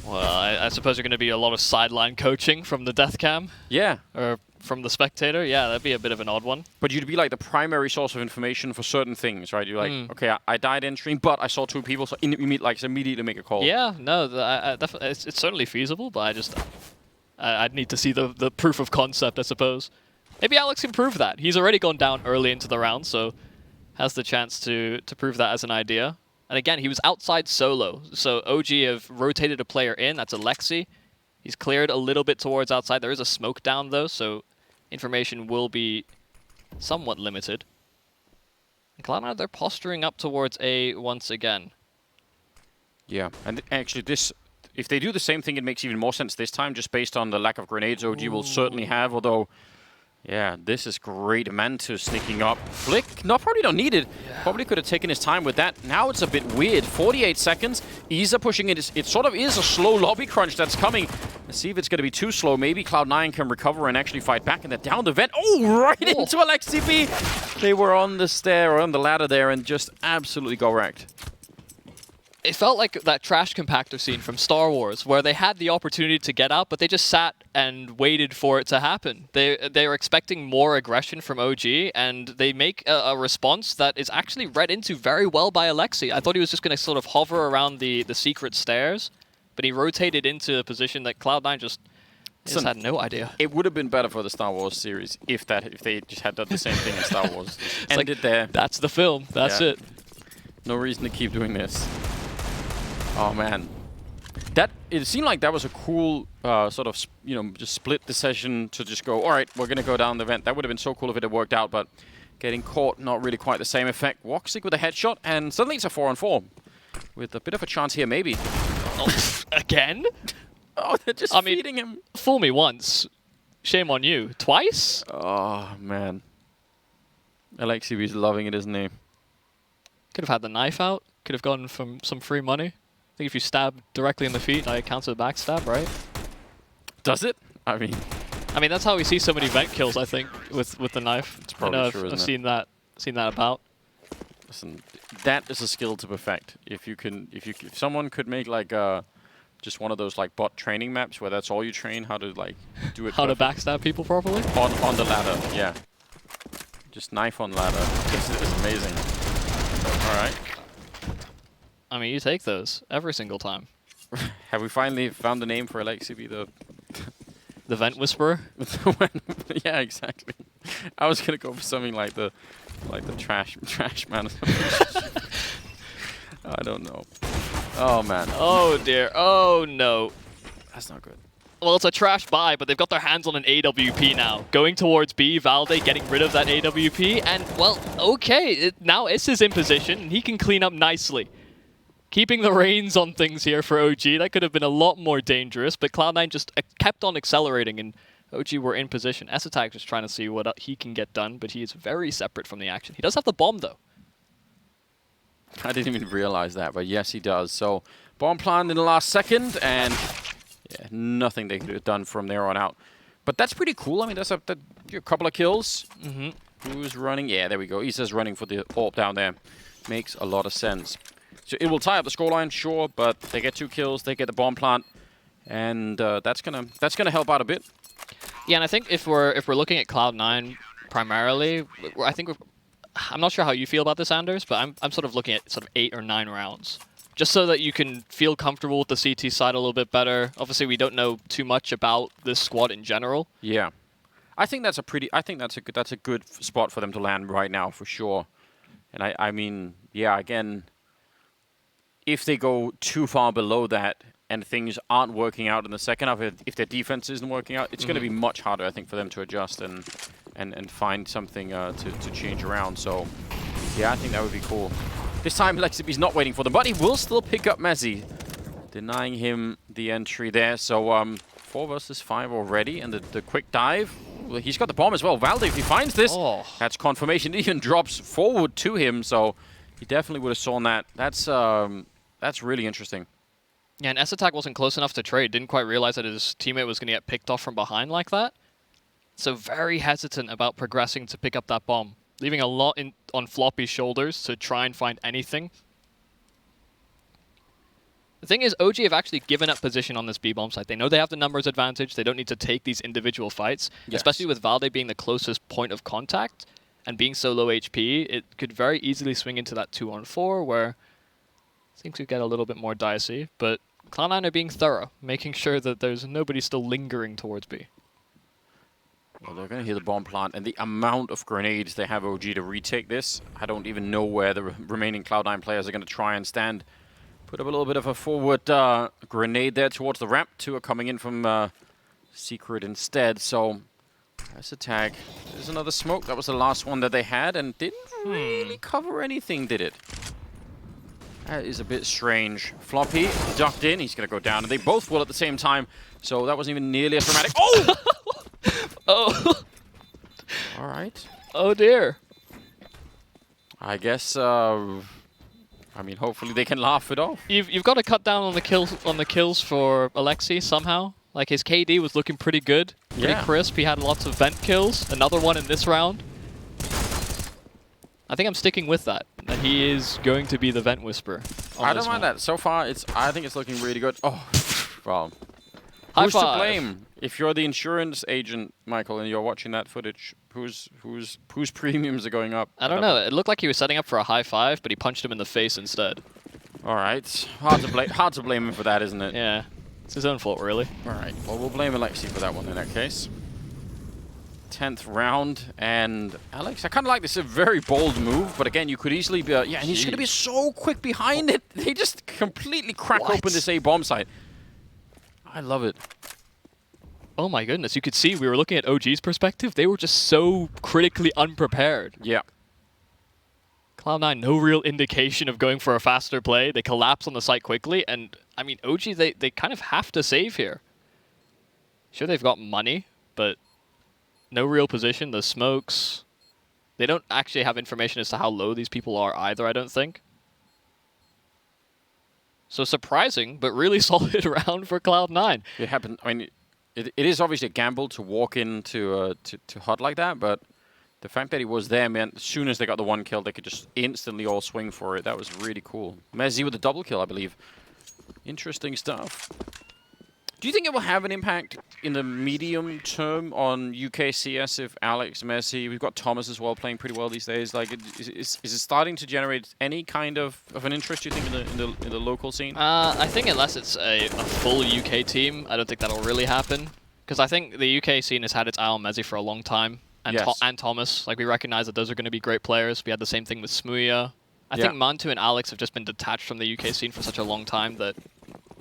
Well, I suppose you're going to be a lot of sideline coaching from the death cam. Yeah. Or from the spectator. Yeah, that'd be a bit of an odd one. But you'd be like the primary source of information for certain things, right? You're like, okay, I died entering, but I saw 2 people, so immediately make a call. Yeah, no, definitely, it's certainly feasible, but I'd need to see the proof of concept, I suppose. Maybe Alex can prove that. He's already gone down early into the round, so has the chance to prove that as an idea. And again, he was outside solo, so OG have rotated a player in. That's Alexi. He's cleared a little bit towards outside. There is a smoke down, though, so information will be somewhat limited. And Cloud9, they're posturing up towards A once again. Yeah, and actually this, if they do the same thing, it makes even more sense this time, just based on the lack of grenades OG will certainly have, although... Yeah, this is great. Mantis sneaking up. Flick? No, probably don't need it. Yeah. Probably could have taken his time with that. Now it's a bit weird. 48 seconds. Isa pushing it. It sort of is a slow lobby crunch that's coming. Let's see if it's going to be too slow. Maybe Cloud9 can recover and actually fight back. And they're down the vent. Oh, right into Alexi B. They were on the stair or on the ladder there and just absolutely got wrecked. It felt like that trash compactor scene from Star Wars, where they had the opportunity to get out, but they just sat and waited for it to happen. They were expecting more aggression from OG, and they make a response that is actually read into very well by Alexi. I thought he was just going to sort of hover around the secret stairs, but he rotated into a position that Cloud9 just had no idea. It would have been better for the Star Wars series if they just had done the same thing in Star Wars. Ended there. That's the film. That's it. No reason to keep doing this. Oh man, it seemed like that was a cool sort of just split decision to just go. All right, we're gonna go down the vent. That would have been so cool if it had worked out, but getting caught, not really quite the same effect. Woxic with a headshot, and suddenly it's a 4-on-4 with a bit of a chance here, maybe. Oh, again? Oh, they're just feeding him. Fool me once, shame on you. Twice? Oh man, Alexi B's loving it, isn't he? Could have had the knife out. Could have gotten some free money. I think if you stab directly in the feet, it counts as a backstab, right? Does it? I mean, that's how we see so many vent kills. I think with the knife. It's probably true, I've seen that about. Listen, that is a skill to perfect. If someone could make like just one of those like bot training maps where that's all you train, how to like do it. How to backstab people properly? On the ladder, yeah. Just knife on ladder. It's amazing. All right. I mean, you take those every single time. Have we finally found the name for Alexi B, the Vent Whisperer? Yeah, exactly. I was gonna go for something like the trash man. I don't know. Oh man. Oh dear. Oh no. That's not good. Well, it's a trash buy, but they've got their hands on an AWP now. Going towards B, Valde getting rid of that AWP, and well, okay, now Iss is in position, and he can clean up nicely. Keeping the reins on things here for OG. That could have been a lot more dangerous, but Cloud9 just kept on accelerating, and OG were in position. S-Attack just trying to see what he can get done, but he is very separate from the action. He does have the bomb, though. I didn't even realize that, but yes, he does. So, bomb planted in the last second, and yeah, nothing they could have done from there on out. But that's pretty cool. I mean, that's a couple of kills. Who's running? Yeah, there we go. Isa's running for the AWP down there. Makes a lot of sense. So it will tie up the scoreline, sure, but they get 2 kills, they get the bomb plant, and that's gonna help out a bit. Yeah, and I think if we're looking at Cloud9 primarily, I'm not sure how you feel about this, Anders, but I'm sort of looking at sort of 8 or 9 rounds, just so that you can feel comfortable with the CT side a little bit better. Obviously, we don't know too much about this squad in general. Yeah, I think that's a good spot for them to land right now for sure. And I mean, yeah, again, if they go too far below that and things aren't working out in the second half, if their defense isn't working out, it's going to be much harder, I think, for them to adjust and find something to change around. So, yeah, I think that would be cool. This time, Lexiby's not waiting for them, but he will still pick up Messi, denying him the entry there. So, 4 versus 5 already, and the quick dive. Well, he's got the bomb as well. Valde, if he finds this, that's confirmation. It even drops forward to him, so he definitely would have sawn that. That's really interesting. Yeah, and S-Attack wasn't close enough to trade. Didn't quite realize that his teammate was going to get picked off from behind like that. So very hesitant about progressing to pick up that bomb. Leaving a lot on Floppy's shoulders to try and find anything. The thing is, OG have actually given up position on this B-bomb site. They know they have the numbers advantage. They don't need to take these individual fights, especially with Valde being the closest point of contact and being so low HP. It could very easily swing into that 2-on-4 where things could get a little bit more dicey, but Cloud9 are being thorough, making sure that there's nobody still lingering towards B. Well, they're going to hear the bomb plant, and the amount of grenades they have OG to retake this, I don't even know where the remaining Cloud9 players are going to try and stand. Put up a little bit of a forward grenade there towards the ramp. 2 are coming in from Secret instead, so that's a tag. There's another smoke. That was the last one that they had, and didn't really cover anything, did it? That is a bit strange. Floppy ducked in. He's going to go down, and they both will at the same time, so that wasn't even nearly as dramatic. Oh! Oh. All right. Oh dear. I guess. I mean, hopefully they can laugh it off. You've got to cut down on the kills for Alexi somehow. Like his KD was looking pretty good, pretty crisp. He had lots of vent kills. Another one in this round. I think I'm sticking with that. That he is going to be the vent whisperer. I don't mind that. So far, I think it's looking really good. Oh, well. High Who's to five. blame? If you're the insurance agent, Michael, and you're watching that footage, whose premiums are going up? I don't know. It looked like he was setting up for a high five, but he punched him in the face instead. All right. Hard to blame him for that, isn't it? Yeah. It's his own fault, really. All right. Well, we'll blame Alexi for that one in that case. 10th round, and Alex, I kind of like this. A very bold move, but again, you could easily be... yeah, and he's going to be so quick behind it. They just completely crack open this A bomb site. I love it. Oh my goodness, you could see we were looking at OG's perspective. They were just so critically unprepared. Yeah. Cloud9, no real indication of going for a faster play. They collapse on the site quickly, and I mean, OG, they kind of have to save here. Sure, they've got money, but no real position. The smokes, they don't actually have information as to how low these people are either, I don't think. So surprising, but really solid round for Cloud9. It happened. I mean, it is obviously a gamble to walk into to HUD like that, but the fact that he was there meant as soon as they got the 1 kill, they could just instantly all swing for it. That was really cool. Mezzi with the double kill, I believe. Interesting stuff. Do you think it will have an impact in the medium term on UKCS if Alex, Messi, we've got Thomas as well playing pretty well these days? Like, is it starting to generate any kind of an interest, you think, in the local scene? I think unless it's a full UK team, I don't think that'll really happen. Because I think the UK scene has had its eye on Messi for a long time. And, and Thomas. Like, we recognize that those are going to be great players. We had the same thing with Smuya. I think Mantu and Alex have just been detached from the UK scene for such a long time that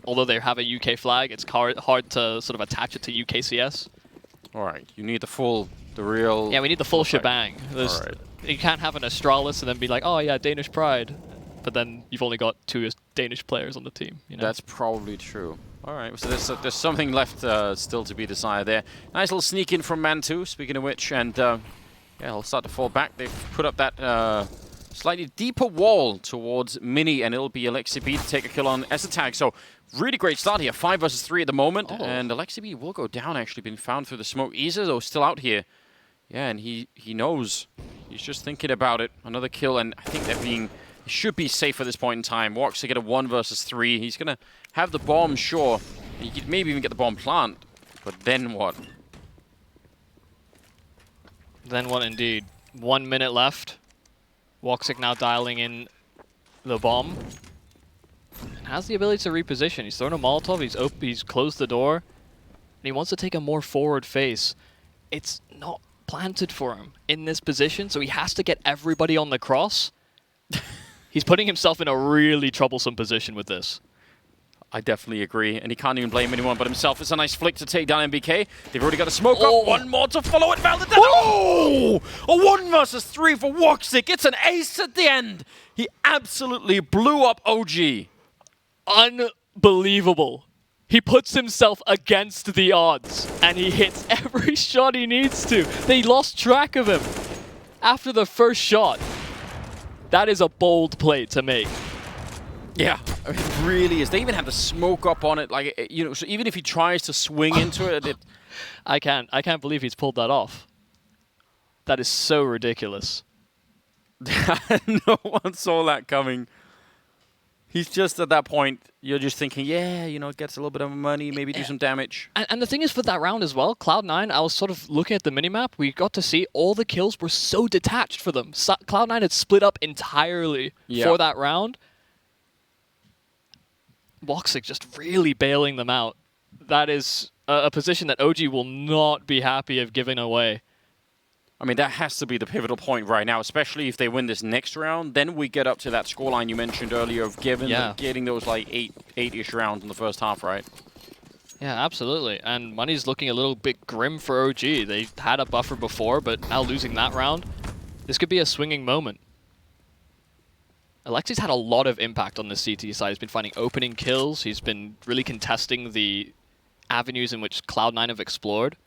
although they have a UK flag, it's hard to sort of attach it to UKCS. All right, you need the real... Yeah, we need the full shebang. All right. You can't have an Astralis and then be like, oh yeah, Danish pride. But then you've only got 2 Danish players on the team. You know? That's probably true. All right, so there's something left still to be decided there. Nice little sneak in from Mantu, speaking of which, and yeah, he'll start to fall back. They've put up that slightly deeper wall towards Mini, and it'll be Alexi B to take a kill on Esatag. So really great start here, 5 versus 3 at the moment, and Alexi B will go down, actually, being found through the smoke. Izudo still out here. Yeah, and he knows. He's just thinking about it. Another kill, and I think they're should be safe at this point in time. Walks to get a 1 versus 3. He's going to have the bomb, sure. He could maybe even get the bomb plant, but then what? Then what indeed? 1 minute left. Woxic now dialing in the bomb. And has the ability to reposition. He's thrown a Molotov, he's closed the door, and he wants to take a more forward face. It's not planted for him in this position, so he has to get everybody on the cross. He's putting himself in a really troublesome position with this. I definitely agree, and he can't even blame anyone but himself. It's a nice flick to take down MBK. They've already got a smoke up. 1 more to follow it. Oh! A 1 versus 3 for Woxic. It's an ace at the end. He absolutely blew up OG. Unbelievable. He puts himself against the odds, and he hits every shot he needs to. They lost track of him after the first shot. That is a bold play to make. Yeah, it really is. They even have the smoke up on it, like, you know. So even if he tries to swing into it, I can't believe he's pulled that off. That is so ridiculous. No one saw that coming. He's just at that point. You're just thinking, yeah, you know, it gets a little bit of money, maybe do some damage. And the thing is, for that round as well, Cloud9, I was sort of looking at the minimap. We got to see all the kills were so detached for them. Cloud9 had split up entirely for that round. Woxic just really bailing them out. That is a position that OG will not be happy of giving away. I mean, that has to be the pivotal point right now, especially if they win this next round. Then we get up to that scoreline you mentioned earlier of getting those like eight-ish rounds in the first half, right? Yeah, absolutely. And money's looking a little bit grim for OG. They had a buffer before, but now losing that round, this could be a swinging moment. Alexi's had a lot of impact on the CT side. He's been finding opening kills. He's been really contesting the avenues in which Cloud9 have explored.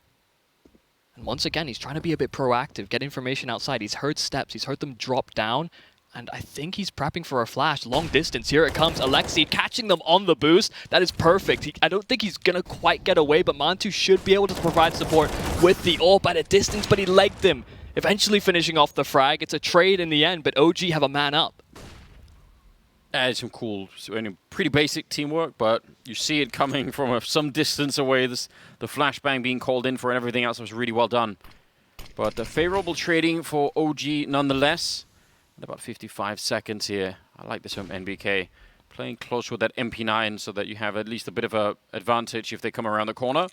And once again, he's trying to be a bit proactive, get information outside. He's heard steps, he's heard them drop down, and I think he's prepping for a flash. Long distance, here it comes. Alexi catching them on the boost. That is perfect. I don't think he's going to quite get away, but Mantu should be able to provide support with the AWP at a distance, but he legged him. Eventually finishing off the frag. It's a trade in the end, but OG have a man up. It's some cool, pretty basic teamwork, but you see it coming from some distance away. The flashbang being called in for and everything else was really well done. But the favorable trading for OG nonetheless. And about 55 seconds here. I like this from NBK. Playing close with that MP9 so that you have at least a bit of an advantage if they come around the corner.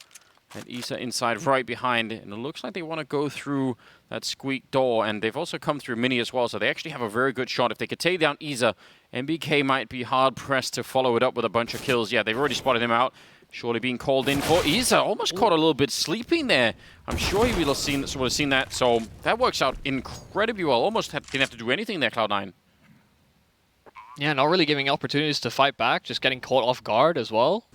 And Isa inside right behind. And it looks like they want to go through that squeak door. And they've also come through Mini as well. So they actually have a very good shot. If they could take down Isa, NBK might be hard-pressed to follow it up with a bunch of kills. Yeah, they've already spotted him out. Surely being called in for Isa. Almost caught a little bit sleeping there. I'm sure he would have seen that. So that works out incredibly well. Almost didn't have to do anything there, Cloud9. Yeah, not really giving opportunities to fight back. Just getting caught off guard as well.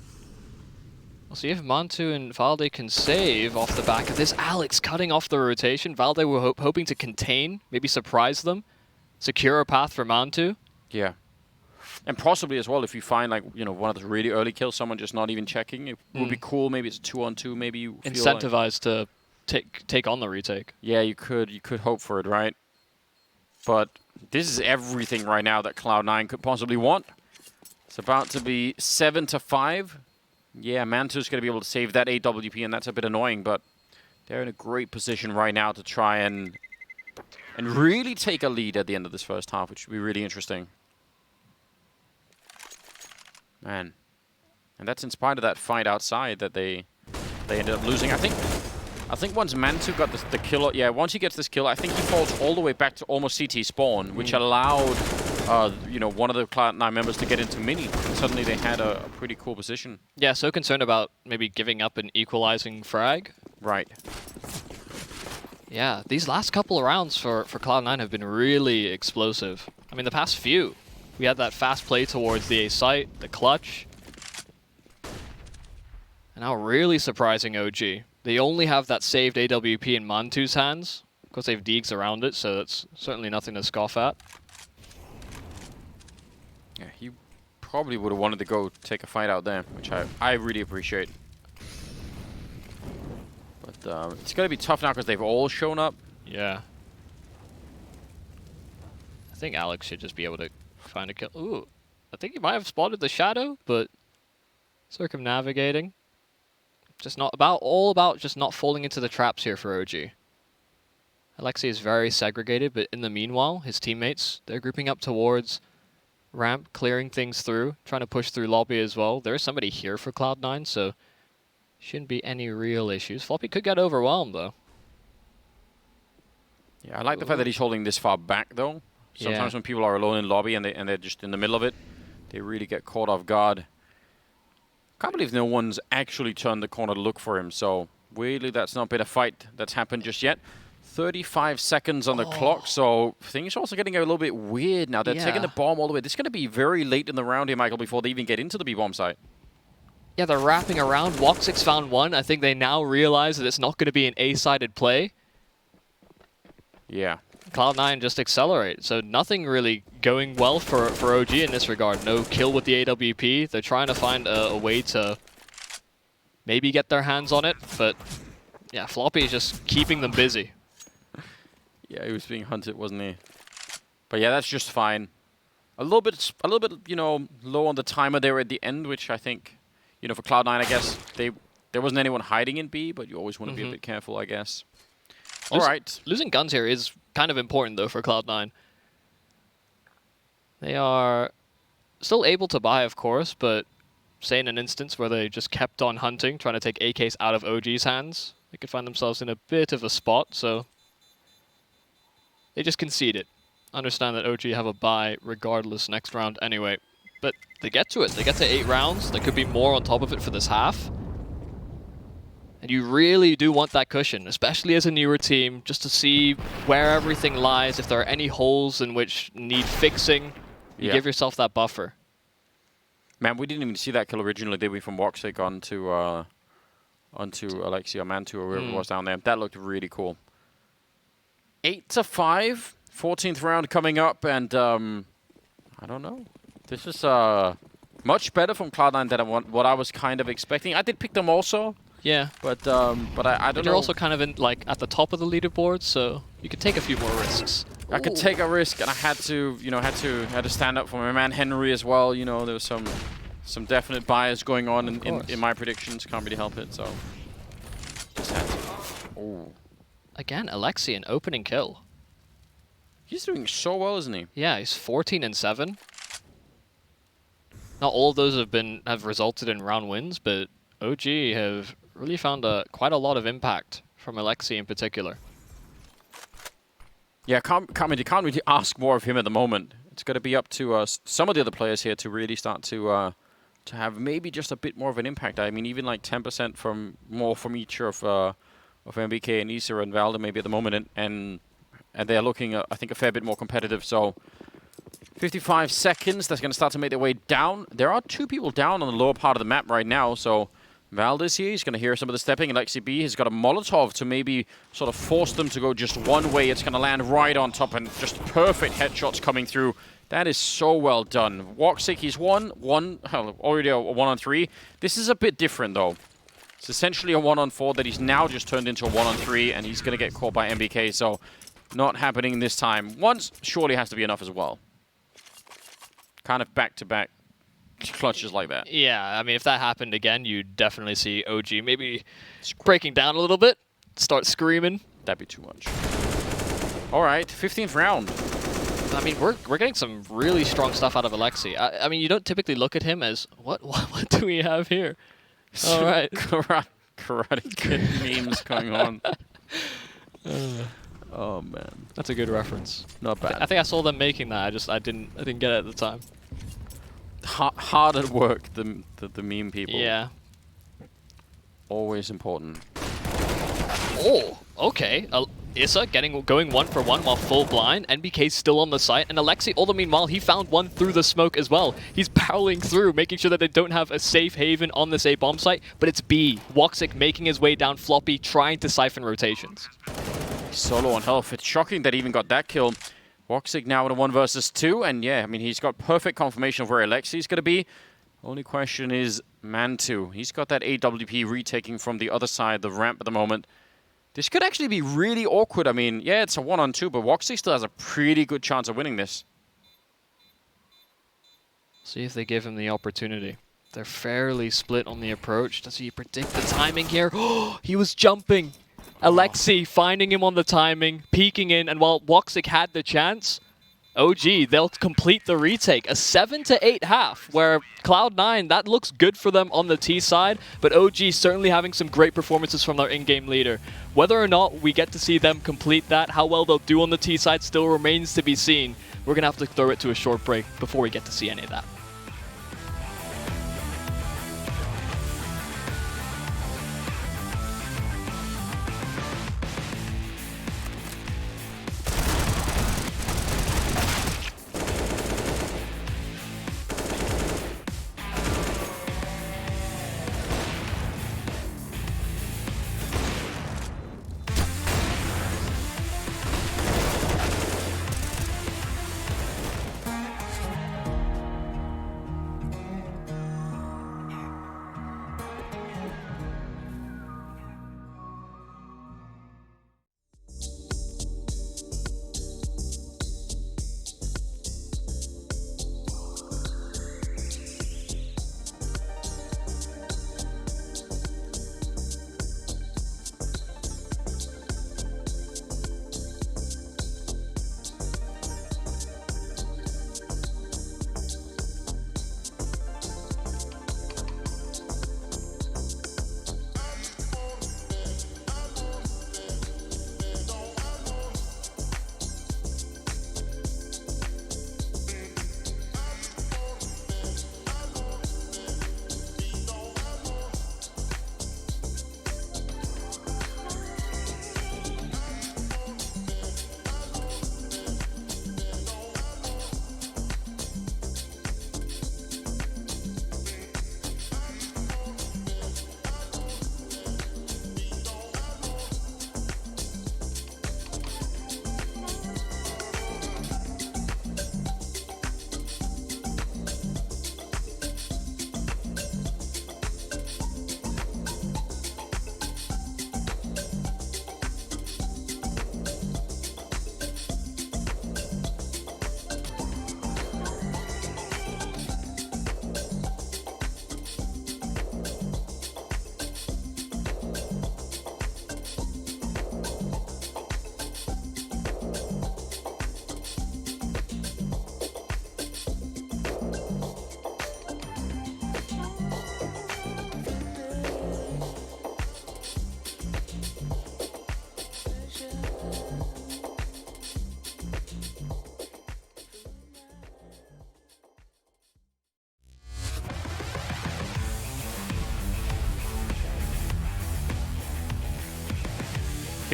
We'll see if Mantu and Valde can save off the back of this. Alex cutting off the rotation. Valde were hoping to contain, maybe surprise them. Secure a path for Mantu. Yeah. And possibly as well, if you find like, one of the really early kills, someone just not even checking, it would be cool. Maybe it's a 2-on-2. Maybe you feel incentivized to take on the retake. Yeah, you could hope for it, right? But this is everything right now that Cloud9 could possibly want. It's about to be 7-5. Yeah, Mantu's going to be able to save that AWP, and that's a bit annoying, but they're in a great position right now to try and really take a lead at the end of this first half, which would be really interesting. Man. And that's in spite of that fight outside that they ended up losing. I think once Mantu got the kill, once he gets this kill, I think he falls all the way back to almost CT spawn, which allowed one of the Cloud9 members to get into Mini. And suddenly they had a pretty cool position. Yeah, so concerned about maybe giving up an equalizing frag. Right. Yeah, these last couple of rounds for Cloud9 have been really explosive. I mean, the past few, we had that fast play towards the A site, the clutch. And now really surprising OG. They only have that saved AWP in Mantu's hands. Of course, they have Deegs around it, so that's certainly nothing to scoff at. Yeah, he probably would have wanted to go take a fight out there, which I really appreciate. But it's going to be tough now because they've all shown up. Yeah. I think Alex should just be able to find a kill. Ooh, I think he might have spotted the shadow, but circumnavigating. Just all about just not falling into the traps here for OG. Alexi is very segregated, but in the meanwhile, his teammates, they're grouping up towards ramp, clearing things through, trying to push through lobby as well. There is somebody here for Cloud9, so shouldn't be any real issues. Floppy could get overwhelmed, though. Yeah, I like the fact that he's holding this far back, though. Sometimes when people are alone in lobby and they're just in the middle of it, they really get caught off guard. Can't believe no one's actually turned the corner to look for him, so weirdly that's not been a fight that's happened just yet. 35 seconds on the clock, so things are also getting a little bit weird now. They're taking the bomb all the way. This is going to be very late in the round here, Michael, before they even get into the B-bomb site. Yeah, they're wrapping around. Woxix found one. I think they now realize that it's not going to be an A-sided play. Yeah. Cloud9 just accelerate, so nothing really going well for OG in this regard. No kill with the AWP. They're trying to find a way to maybe get their hands on it, but yeah, Floppy is just keeping them busy. Yeah, he was being hunted, wasn't he? But yeah, that's just fine. A little bit, low on the timer there at the end, which I think, for Cloud9, I guess there wasn't anyone hiding in B, but you always want to be a bit careful, I guess. All right. Losing guns here is kind of important, though, for Cloud9. They are still able to buy, of course, but say in an instance where they just kept on hunting, trying to take AKs out of OG's hands, they could find themselves in a bit of a spot, so they just concede it. Understand that OG have a bye regardless next round anyway. But they get to it. They get to 8 rounds. There could be more on top of it for this half. And you really do want that cushion, especially as a newer team, just to see where everything lies, if there are any holes in which need fixing. You give yourself that buffer. Man, we didn't even see that kill originally, did we, from Woxic onto Alexi or Mantu or whoever it was down there. That looked really cool. 8-5, 14th round coming up, and I don't know. This is much better from Cloud9 than what I was kind of expecting. I did pick them also. Yeah. But I don't know. You're also kind of in at the top of the leaderboard, so you could take a few more risks. I could take a risk, and I had to, had to stand up for my man Henry as well. You know, there was some definite bias going on in my predictions. Can't really help it, so just had to. Oh. Again, Alexi, an opening kill. He's doing so well, isn't he? Yeah, he's 14-7. Not all of those have resulted in round wins, but OG have really found quite a lot of impact from Alexi in particular. Yeah, you can't really ask more of him at the moment. It's got to be up to some of the other players here to really start to have maybe just a bit more of an impact. I mean, even like 10% from each of MBK and Issa and Valda maybe at the moment, and they're looking, I think, a fair bit more competitive. So 55 seconds. That's going to start to make their way down. There are 2 people down on the lower part of the map right now, so Valda's here. He's going to hear some of the stepping. Alexi B has got a Molotov to maybe sort of force them to go just one way. It's going to land right on top, and just perfect headshots coming through. That is so well done. Woxic, he's already a 1-on-3. This is a bit different, though. It's essentially a 1-on-4 that he's now just turned into a 1-on-3, and he's going to get caught by MBK, so not happening this time. Once surely has to be enough as well. Kind of back-to-back clutches like that. Yeah, I mean, if that happened again, you'd definitely see OG maybe breaking down a little bit, start screaming. That'd be too much. All right, 15th round. I mean, we're getting some really strong stuff out of Alexi. I mean, you don't typically look at him as, what do we have here? All right. Karate Kid memes going on. Oh, man. That's a good reference. Not bad. I think I saw them making that. I didn't get it at the time. Hard at work, the meme people. Yeah. Always important. Oh, okay. Issa going 1-for-1 while full blind. NBK's still on the site. And Alexi, all the meanwhile, he found one through the smoke as well. He's barreling through, making sure that they don't have a safe haven on this A bomb site. But it's B. Woxic making his way down floppy, trying to siphon rotations. Solo on health. It's shocking that he even got that kill. Woxic now in a 1 versus 2. And yeah, I mean, he's got perfect confirmation of where Alexi's going to be. Only question is Mantu. He's got that AWP retaking from the other side, the ramp at the moment. This could actually be really awkward. I mean, yeah, it's a 1-on-2, but Woxic still has a pretty good chance of winning this. See if they give him the opportunity. They're fairly split on the approach. Does he predict the timing here? Oh, he was jumping. Alexi finding him on the timing, peeking in, and while Woxic had the chance, OG, they'll complete the retake. A 7-8 half, where Cloud9, that looks good for them on the T side, but OG certainly having some great performances from their in-game leader. Whether or not we get to see them complete that, how well they'll do on the T side still remains to be seen. We're going to have to throw it to a short break before we get to see any of that.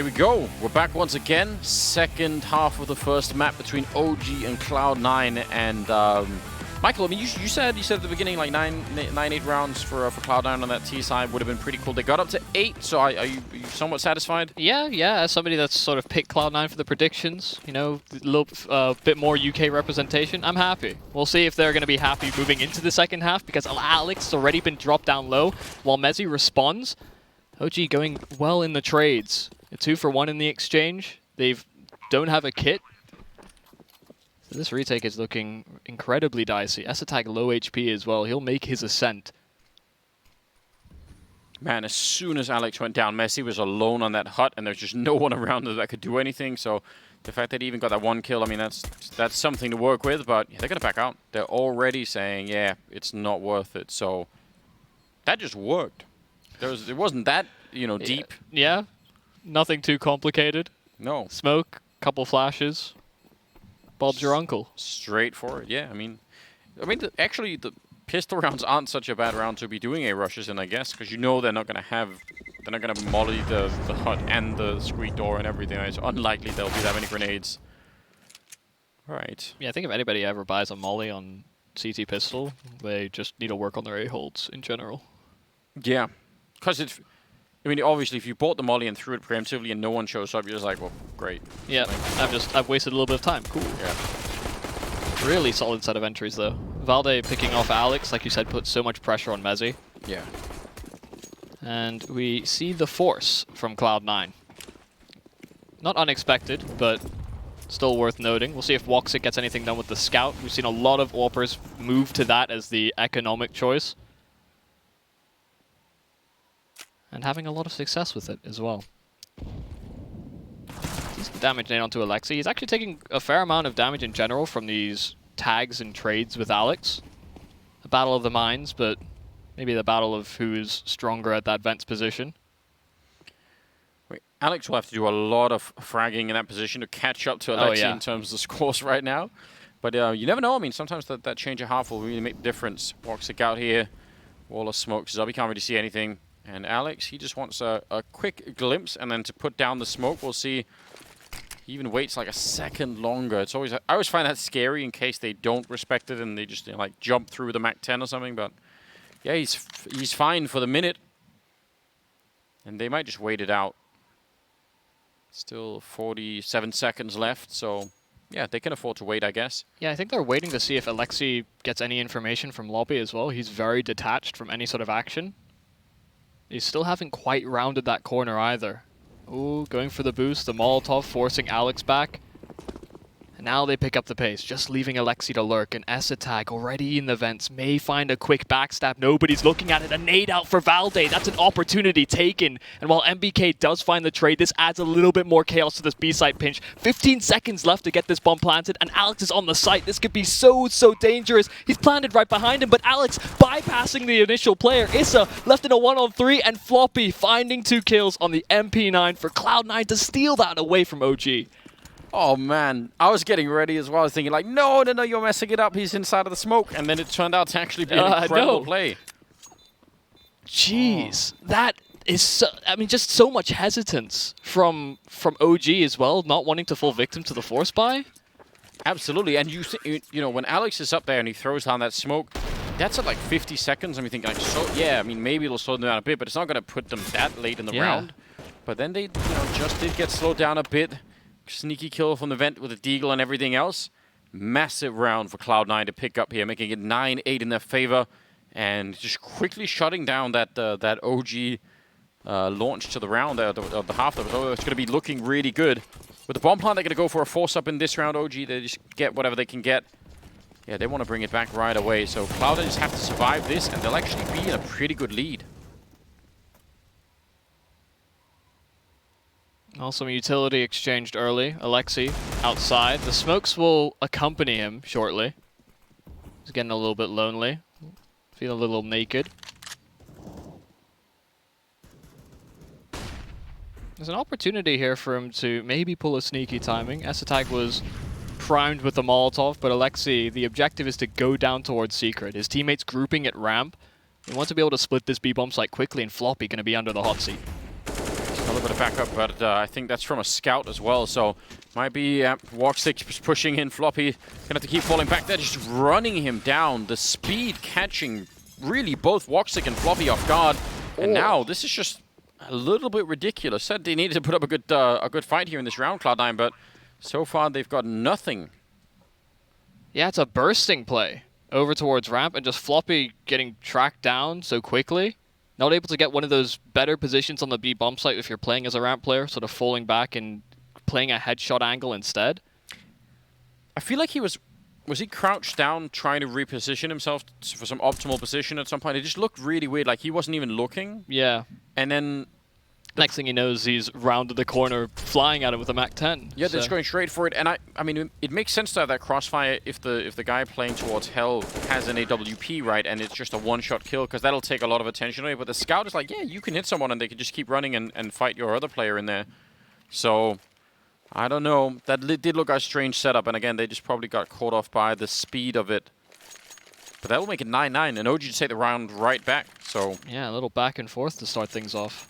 Here we go. We're back once again. Second half of the first map between OG and Cloud9. And Michael, I mean, you said at the beginning like 9-8 rounds for Cloud9 on that T side would have been pretty cool. They got up to 8, so are you somewhat satisfied? Yeah. As somebody that's sort of picked Cloud9 for the predictions, you know, a little bit more UK representation, I'm happy. We'll see if they're going to be happy moving into the second half because Alex has already been dropped down low while Mezzi responds. OG going well in the trades. A 2-for-1 in the exchange. They don't have a kit. So this retake is looking incredibly dicey. S-Attack low HP as well. He'll make his ascent. Man, as soon as Alex went down, Messi was alone on that hut, and there's just no one around that could do anything. So the fact that he even got that 1 kill, I mean, that's something to work with. But yeah, they're going to back out. They're already saying, yeah, it's not worth it. So that just worked. It wasn't that, you know, deep. Yeah. Nothing too complicated. No. Smoke, couple flashes. Bob's your uncle. Straightforward, yeah. I mean, actually, the pistol rounds aren't such a bad round to be doing A rushes in, I guess, because you know they're not going to molly the hut and the screen door and everything. It's unlikely they'll do that many grenades. All right. Yeah, I think if anybody ever buys a molly on CT pistol, they just need to work on their A holds in general. Yeah, because it's. I mean, obviously, if you bought the molly and threw it preemptively and no one shows up, you're just like, well, great. Yeah, I've wasted a little bit of time. Cool. Yeah. Really solid set of entries, though. Valde picking off Alex, like you said, puts so much pressure on Mezzi. Yeah. And we see the Force from Cloud9. Not unexpected, but still worth noting. We'll see if Woxic gets anything done with the Scout. We've seen a lot of AWPers move to that as the economic choice. And having a lot of success with it as well. Decent damage nade onto Alexi. He's actually taking a fair amount of damage in general from these tags and trades with Alex. A battle of the minds, but maybe the battle of who is stronger at that vents position. Wait, Alex will have to do a lot of fragging in that position to catch up to Alexi in terms of the scores right now. But you never know. I mean, sometimes that change of half will really make the difference. Woxic out here. Wall of smoke. Zubby can't really see anything. And Alex, he just wants a quick glimpse and then to put down the smoke. We'll see. He even waits like a second longer. It's always I always find that scary in case they don't respect it and they just like jump through the Mac 10 or something. But yeah, he's fine for the minute. And they might just wait it out. Still 47 seconds left, so yeah, they can afford to wait, I guess. Yeah, I think they're waiting to see if Alexi gets any information from Lobby as well. He's very detached from any sort of action. He still haven't quite rounded that corner either. Ooh, going for the boost, the Molotov forcing Alex back. And now they pick up the pace, just leaving Alexi to lurk. An S-Attack already in the vents, may find a quick backstab. Nobody's looking at it. A nade out for Valde. That's an opportunity taken. And while MBK does find the trade, this adds a little bit more chaos to this B-side pinch. 15 seconds left to get this bomb planted, and Alex is on the site. This could be so dangerous. He's planted right behind him, but Alex bypassing the initial player. Issa left in a 1-on-3, and Floppy finding 2 kills on the MP9 for Cloud9 to steal that away from OG. Oh, man. I was getting ready as well. I was thinking, like, no, you're messing it up. He's inside of the smoke. And then it turned out to actually be an incredible play. Jeez. That is so... I mean, just so much hesitance from OG as well, not wanting to fall victim to the force buy. Absolutely. And you know, when Alex is up there and he throws down that smoke, that's at like 50 seconds. And we think, like, so, yeah, I mean, maybe it'll slow them down a bit, but it's not going to put them that late in the round. But then they, just did get slowed down a bit. Sneaky kill from the vent with a deagle and everything else. Massive round for Cloud9 to pick up here, making it 9-8 in their favor. And just quickly shutting down that OG launch to the round, of the half. So it's going to be looking really good. With the bomb plant, they're going to go for a force-up in this round. OG, they just get whatever they can get. Yeah, they want to bring it back right away. So Cloud9 just have to survive this, and they'll actually be in a pretty good lead. Also, utility exchanged early. Alexi outside. The smokes will accompany him shortly. He's getting a little bit lonely. Feeling a little naked. There's an opportunity here for him to maybe pull a sneaky timing. S-Attack was primed with the Molotov, but Alexi, the objective is to go down towards Secret. His teammates grouping at ramp. They want to be able to split this B-bomb site quickly, and Floppy going to be under the hot seat. Another little bit of backup, but I think that's from a scout as well. So might be Woxic pushing in. Floppy gonna have to keep falling back there, just running him down. The speed catching really both Woxic and Floppy off guard. And now this is just a little bit ridiculous. Said they needed to put up a good fight here in this round, Cloud9, but so far they've got nothing. Yeah, it's a bursting play over towards ramp, and just Floppy getting tracked down so quickly. Not able to get one of those better positions on the B bomb site if you're playing as a ramp player, sort of falling back and playing a headshot angle instead. I feel like he was he crouched down trying to reposition himself for some optimal position at some point? It just looked really weird, like he wasn't even looking. Yeah. And then next thing he knows, he's rounded the corner, flying at him with a MAC-10. Yeah, they're just going straight for it. And I mean, it makes sense to have that crossfire if the guy playing towards Hell has an AWP, right? And it's just a one-shot kill, because that'll take a lot of attention away. But the scout is like, yeah, you can hit someone, and they can just keep running and fight your other player in there. So I don't know. That did look like a strange setup. And again, they just probably got caught off by the speed of it. But that will make it 9-9, and OG to take the round right back. So yeah, a little back and forth to start things off.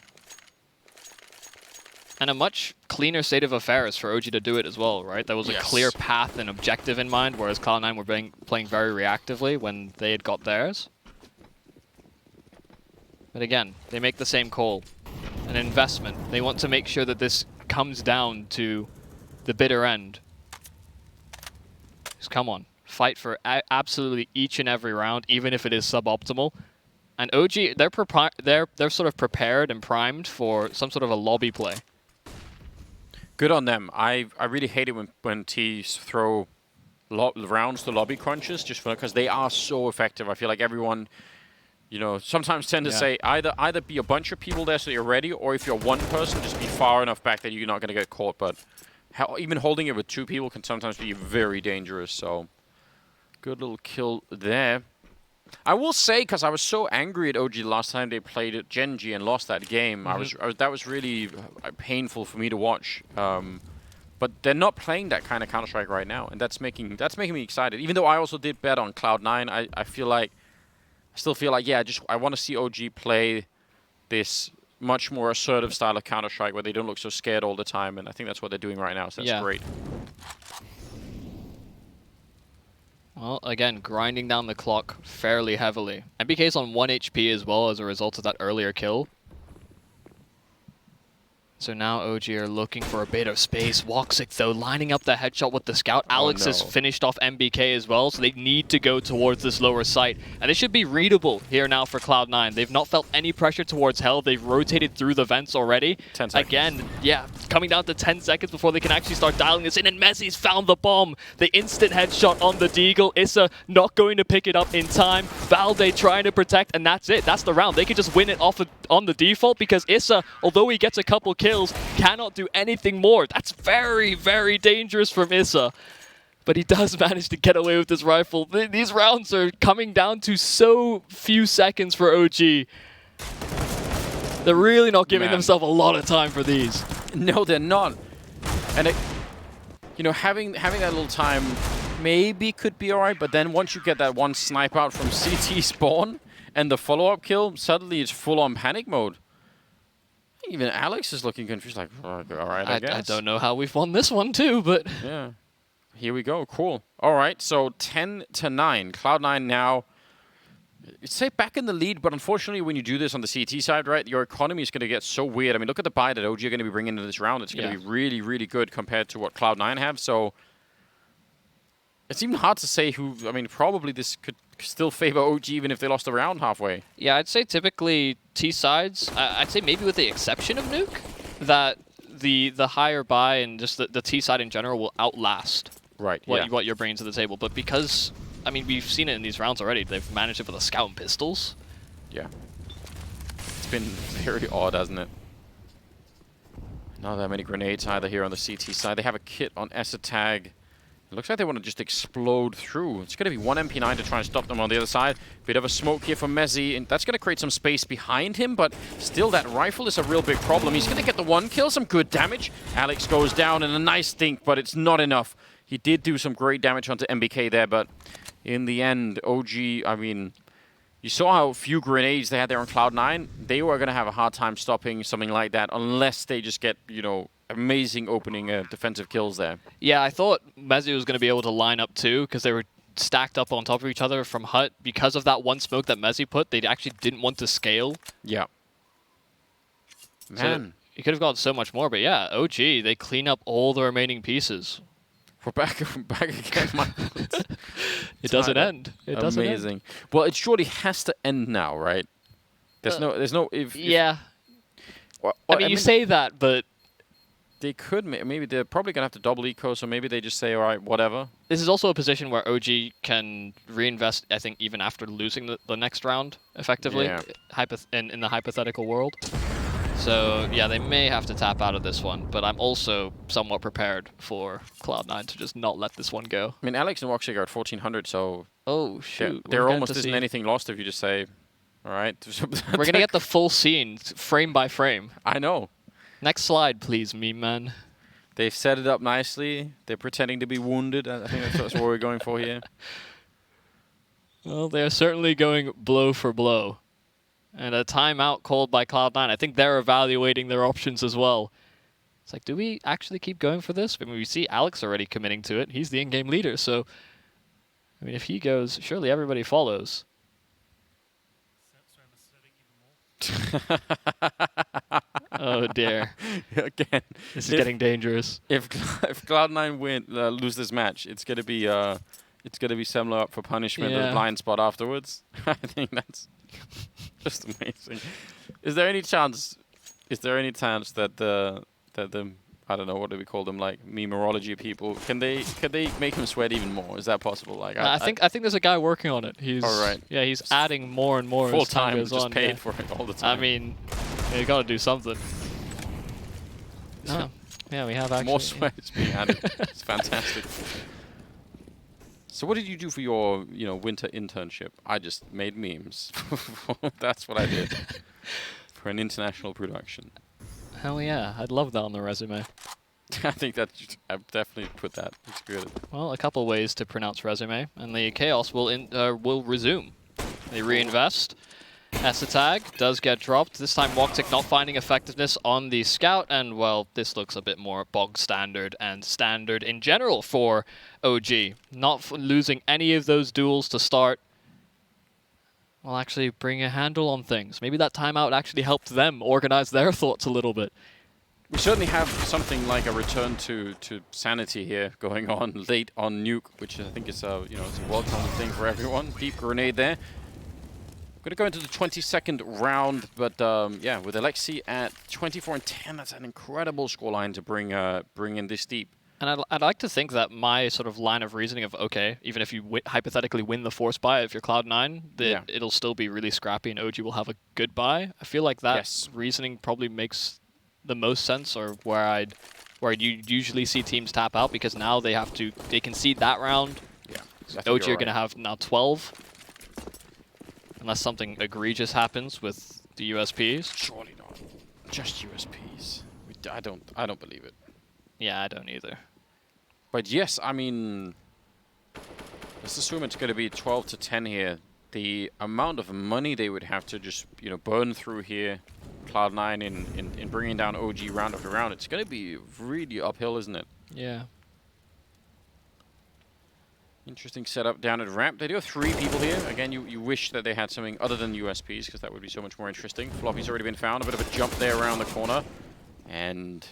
And a much cleaner state of affairs for OG to do it as well, right? There was a clear path and objective in mind, whereas Cloud9 were playing very reactively when they had got theirs. But again, they make the same call. An investment. They want to make sure that this comes down to the bitter end. Just come on. Fight for absolutely each and every round, even if it is suboptimal. And OG, they're sort of prepared and primed for some sort of a lobby play. Good on them. I really hate it when T's throw rounds to lobby crunches, just because they are so effective. I feel like everyone, you know, sometimes tend to say either be a bunch of people there so you're ready, or if you're one person, just be far enough back that you're not going to get caught. But even holding it with two people can sometimes be very dangerous. So good little kill there. I will say, because I was so angry at OG the last time they played at Genji and lost that game, that was really painful for me to watch. But they're not playing that kind of Counter-Strike right now, and that's making me excited. Even though I also did bet on Cloud9, I still feel like, yeah, I want to see OG play this much more assertive style of Counter-Strike where they don't look so scared all the time, and I think that's what they're doing right now, so that's great. Well, again, grinding down the clock fairly heavily. MBK's on 1 HP as well as a result of that earlier kill. So now OG are looking for a bit of space. Woxic, though, lining up the headshot with the scout. Alex has finished off MBK as well, so they need to go towards this lower site. And it should be readable here now for Cloud9. They've not felt any pressure towards Hell. They've rotated through the vents already. 10 seconds. Again, yeah, coming down to 10 seconds before they can actually start dialing this in. And Messi's found the bomb. The instant headshot on the Deagle. Issa not going to pick it up in time. Valde trying to protect, and that's it. That's the round. They can just win it off on the default, because Issa, although he gets a couple kills, cannot do anything more. That's very, very dangerous from Issa. But he does manage to get away with this rifle. These rounds are coming down to so few seconds for OG. They're really not giving themselves a lot of time for these. No, they're not. And you know, having that little time maybe could be alright, but then once you get that one snipe out from CT spawn and the follow-up kill, suddenly it's full-on panic mode. Even Alex is looking confused, like, all right, I guess. I don't know how we've won this one too, but... Yeah. Here we go. Cool. All right, so 10-9. Cloud9 now, say back in the lead, but unfortunately when you do this on the CT side, right, your economy is going to get so weird. I mean, look at the buy that OG are going to be bringing into this round. It's going to be really, really good compared to what Cloud9 have, so... It's even hard to say who... I mean, probably this could still favor OG even if they lost the round halfway. Yeah, I'd say typically T sides, I'd say maybe with the exception of Nuke, that the higher buy and just the T side in general will outlast what you're bringing to the table. But because, I mean, we've seen it in these rounds already, they've managed it with a scout and pistols. Yeah. It's been very odd, hasn't it? Not that many grenades either here on the CT side. They have a kit on Esatag. It looks like they want to just explode through. It's going to be one MP9 to try and stop them on the other side. Bit of a smoke here for Messi, and that's going to create some space behind him, but still that rifle is a real big problem. He's going to get the one kill, some good damage. Alex goes down and a nice dink, but it's not enough. He did do some great damage onto MBK there, but in the end, OG, I mean, You saw how few grenades they had there on Cloud9. They were going to have a hard time stopping something like that unless they just get, you know, amazing opening defensive kills there. Yeah, I thought Mezzi was going to be able to line up too because they were stacked up on top of each other from Hut. Because of that one smoke that Mezzi put, they actually didn't want to scale. Yeah. Man. So you could have gotten so much more, but yeah, OG, they clean up all the remaining pieces. We're back again. It doesn't end. It doesn't end. Amazing. Well, it surely has to end now, right? There's no. If yeah. Well, I mean, you say that, but they could. Maybe they're probably gonna have to double eco. So maybe they just say, all right, whatever. This is also a position where OG can reinvest. I think even after losing the next round, effectively, Yeah. in the hypothetical world. So, yeah, they may have to tap out of this one, but I'm also somewhat prepared for Cloud9 to just not let this one go. I mean, Alex and Roxic are at 1400, so... Oh, shoot. There almost isn't anything lost if you just say, all right. We're going to get the full scene, frame by frame. I know. Next slide, please, meme man. They've set it up nicely. They're pretending to be wounded. I think that's what we're going for here. Well, they're certainly going blow for blow. And a timeout called by Cloud9. I think they're evaluating their options as well. It's like, do we actually keep going for this? I mean, we see Alex already committing to it. He's the in-game leader, so... I mean, if he goes, surely everybody follows. Oh, dear. Again. This is getting dangerous. If Cloud9 lose this match, it's going to be Semler up for punishment with a blind spot afterwards. I think that's... just amazing. Is there any chance that the I don't know, what do we call them, like memeorology people, can they make him sweat even more? Is that possible? Like I think there's a guy working on it. He's all right. Yeah, he's adding more and more full as time time, goes just on. paid for it all the time. I mean, you got to do something. Oh, yeah, we have actually more sweat is being added. It's fantastic. So what did you do for your, winter internship? I just made memes. That's what I did for an international production. Hell yeah, I'd love that on the resume. I think that I've definitely put that. It's good. Well, a couple ways to pronounce resume, and the Chaos will resume. They reinvest. S-Tag does get dropped. This time Woktik not finding effectiveness on the Scout, and well, this looks a bit more bog standard and standard in general for OG. Not losing any of those duels to start will actually bring a handle on things. Maybe that timeout actually helped them organize their thoughts a little bit. We certainly have something like a return to sanity here going on late on Nuke, which I think is it's a welcome thing for everyone. Deep grenade there. Going to go into the 22nd round, but yeah, with Alexi at 24-10, that's an incredible scoreline to bring in this deep. And I'd like to think that my sort of line of reasoning of, okay, even if you hypothetically win the force buy, if you're Cloud9, it'll still be really scrappy and OG will have a good buy. I feel like that reasoning probably makes the most sense, or where you usually see teams tap out, because now they concede that round. Yeah, OG are going to have now 12. Unless something egregious happens with the USPs. Surely not. Just USPs. I don't believe it. Yeah, I don't either. But yes, I mean, let's assume it's going to be 12-10 here. The amount of money they would have to just burn through here, Cloud9 in bringing down OG round after round, it's going to be really uphill, isn't it? Yeah. Interesting setup down at ramp. They do have 3 people here. Again, you wish that they had something other than USPs, because that would be so much more interesting. Floppy's already been found. A bit of a jump there around the corner. And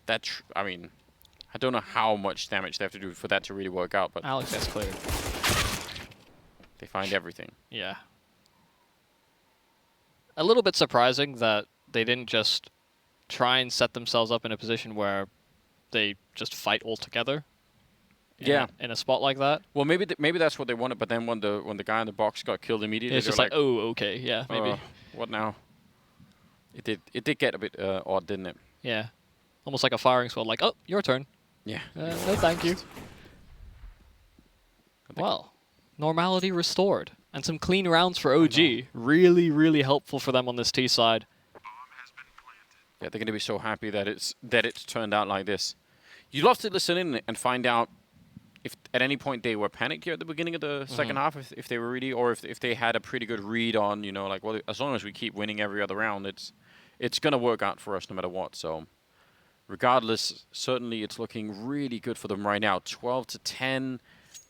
that, I mean, I don't know how much damage they have to do for that to really work out, but Alex gets cleared. They find everything. Yeah. A little bit surprising that they didn't just try and set themselves up in a position where they just fight all together. In a spot like that. Well, maybe that's what they wanted, but then when the guy in the box got killed immediately, it's just like, oh, okay, yeah, maybe. What now? It did get a bit odd, didn't it? Yeah, almost like a firing squad. Like, oh, your turn. Yeah. No, thank you. Well, normality restored, and some clean rounds for OG. Really, really helpful for them on this T side. Yeah, they're going to be so happy that it's turned out like this. You'd love to listen in and find out if at any point they were panicked here at the beginning of the second half, if they were really, or if they had a pretty good read on, you know, like, well, as long as we keep winning every other round, it's going to work out for us no matter what. So regardless, certainly it's looking really good for them right now. 12-10.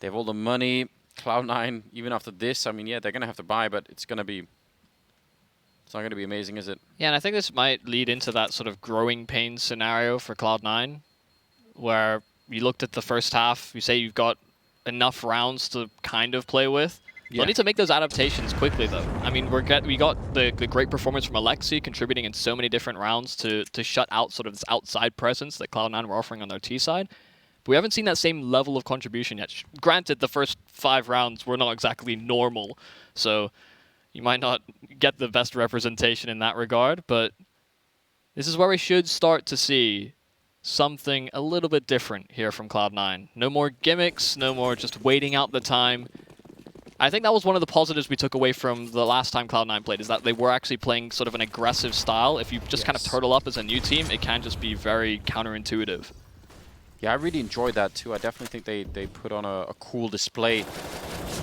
They have all the money. Cloud9, even after this, I mean, yeah, they're going to have to buy, but it's going to be... It's not going to be amazing, is it? Yeah, and I think this might lead into that sort of growing pains scenario for Cloud9, where you looked at the first half, you say you've got enough rounds to kind of play with. You'll need to make those adaptations quickly, though. I mean, we got the great performance from Alexi contributing in so many different rounds to shut out sort of this outside presence that Cloud9 were offering on their T side. But we haven't seen that same level of contribution yet. Granted, the first 5 rounds were not exactly normal, so you might not get the best representation in that regard, but this is where we should start to see something a little bit different here from Cloud9. No more gimmicks, no more just waiting out the time. I think that was one of the positives we took away from the last time Cloud9 played, is that they were actually playing sort of an aggressive style. If you just kind of turtle up as a new team, it can just be very counterintuitive. Yeah, I really enjoyed that too. I definitely think they put on a cool display.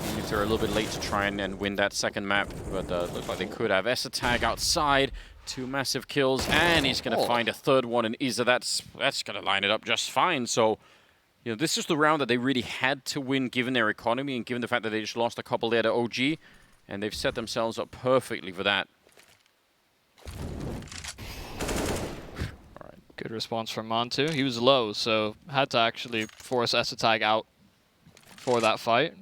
Even if they're a little bit late to try and win that second map, but looked like they could have. Tag outside, 2 massive kills, and he's going to find a third one, and Isa, that's going to line it up just fine. So, you know, this is the round that they really had to win given their economy and given the fact that they just lost a couple there to OG, and they've set themselves up perfectly for that. Good response from Montu. He was low, so had to actually force Tag out for that fight.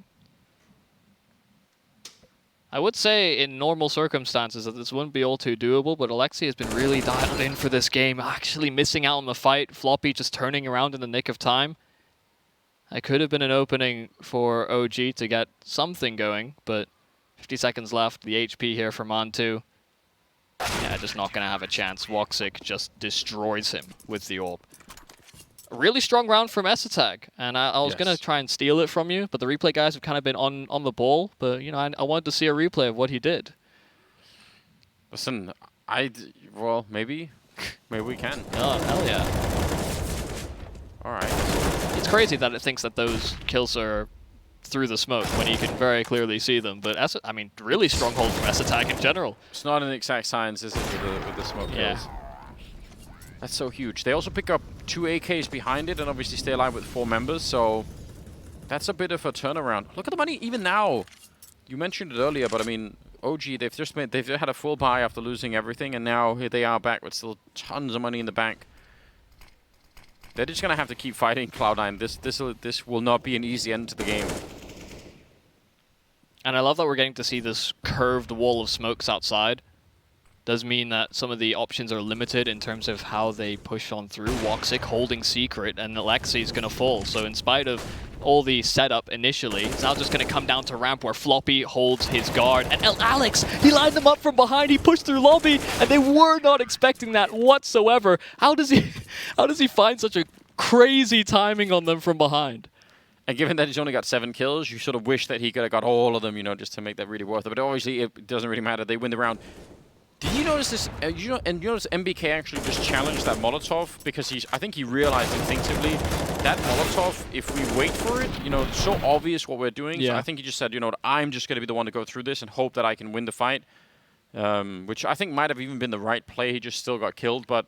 I would say in normal circumstances that this wouldn't be all too doable, but Alexi has been really dialed in for this game, actually missing out on the fight. Floppy just turning around in the nick of time. It could have been an opening for OG to get something going, but 50 seconds left. The HP here for Montu. Yeah, just not going to have a chance. Woxic just destroys him with the orb. A really strong round from Tag, and I was going to try and steal it from you, but the replay guys have kind of been on the ball, but, you know, I wanted to see a replay of what he did. Listen, well, maybe we can. Oh, hell yeah. All right. It's crazy that it thinks that those kills are through the smoke when you can very clearly see them, but I mean, really strong hold from Tag in general. It's not an exact science, is it, with the smoke kills? That's so huge. They also pick up 2 AKs behind it and obviously stay alive with 4 members, so that's a bit of a turnaround. Look at the money even now. You mentioned it earlier, but I mean, OG, they've had a full buy after losing everything, and now here they are back with still tons of money in the bank. They're just gonna have to keep fighting Cloud9. This will not be an easy end to the game. And I love that we're getting to see this curved wall of smokes outside. Does mean that some of the options are limited in terms of how they push on through. Woxic holding secret, and Alexi's going to fall. So in spite of all the setup initially, it's now just going to come down to ramp where Floppy holds his guard. And Alex, he lined them up from behind. He pushed through lobby, and they were not expecting that whatsoever. How does he find such a crazy timing on them from behind? And given that he's only got 7 kills, you sort of wish that he could have got all of them, you know, just to make that really worth it. But obviously, it doesn't really matter. They win the round. Did you notice this? You notice MBK actually just challenged that Molotov because I think he realized instinctively that Molotov, if we wait for it, you know, it's so obvious what we're doing. Yeah. So I think he just said, you know, I'm just going to be the one to go through this and hope that I can win the fight, which I think might have even been the right play. He just still got killed, but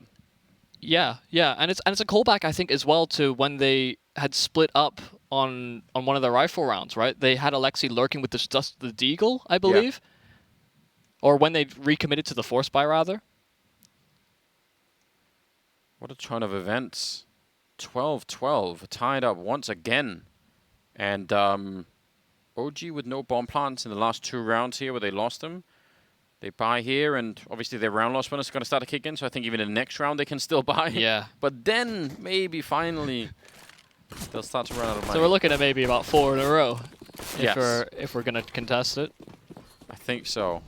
yeah, and it's a callback I think as well to when they had split up on one of their rifle rounds, right? They had Alexi lurking with the Deagle, I believe. Yeah. Or when they recommitted to the Force Buy, rather. What a ton of events. 12-12, tied up once again. And OG with no bomb plants in the last 2 rounds here where they lost them. They buy here, and obviously their round loss bonus is going to start to kick in, so I think even in the next round they can still buy. Yeah. But then, maybe finally, they'll start to run out of money. So we're looking at maybe about 4 in a row if we're going to contest it. I think so.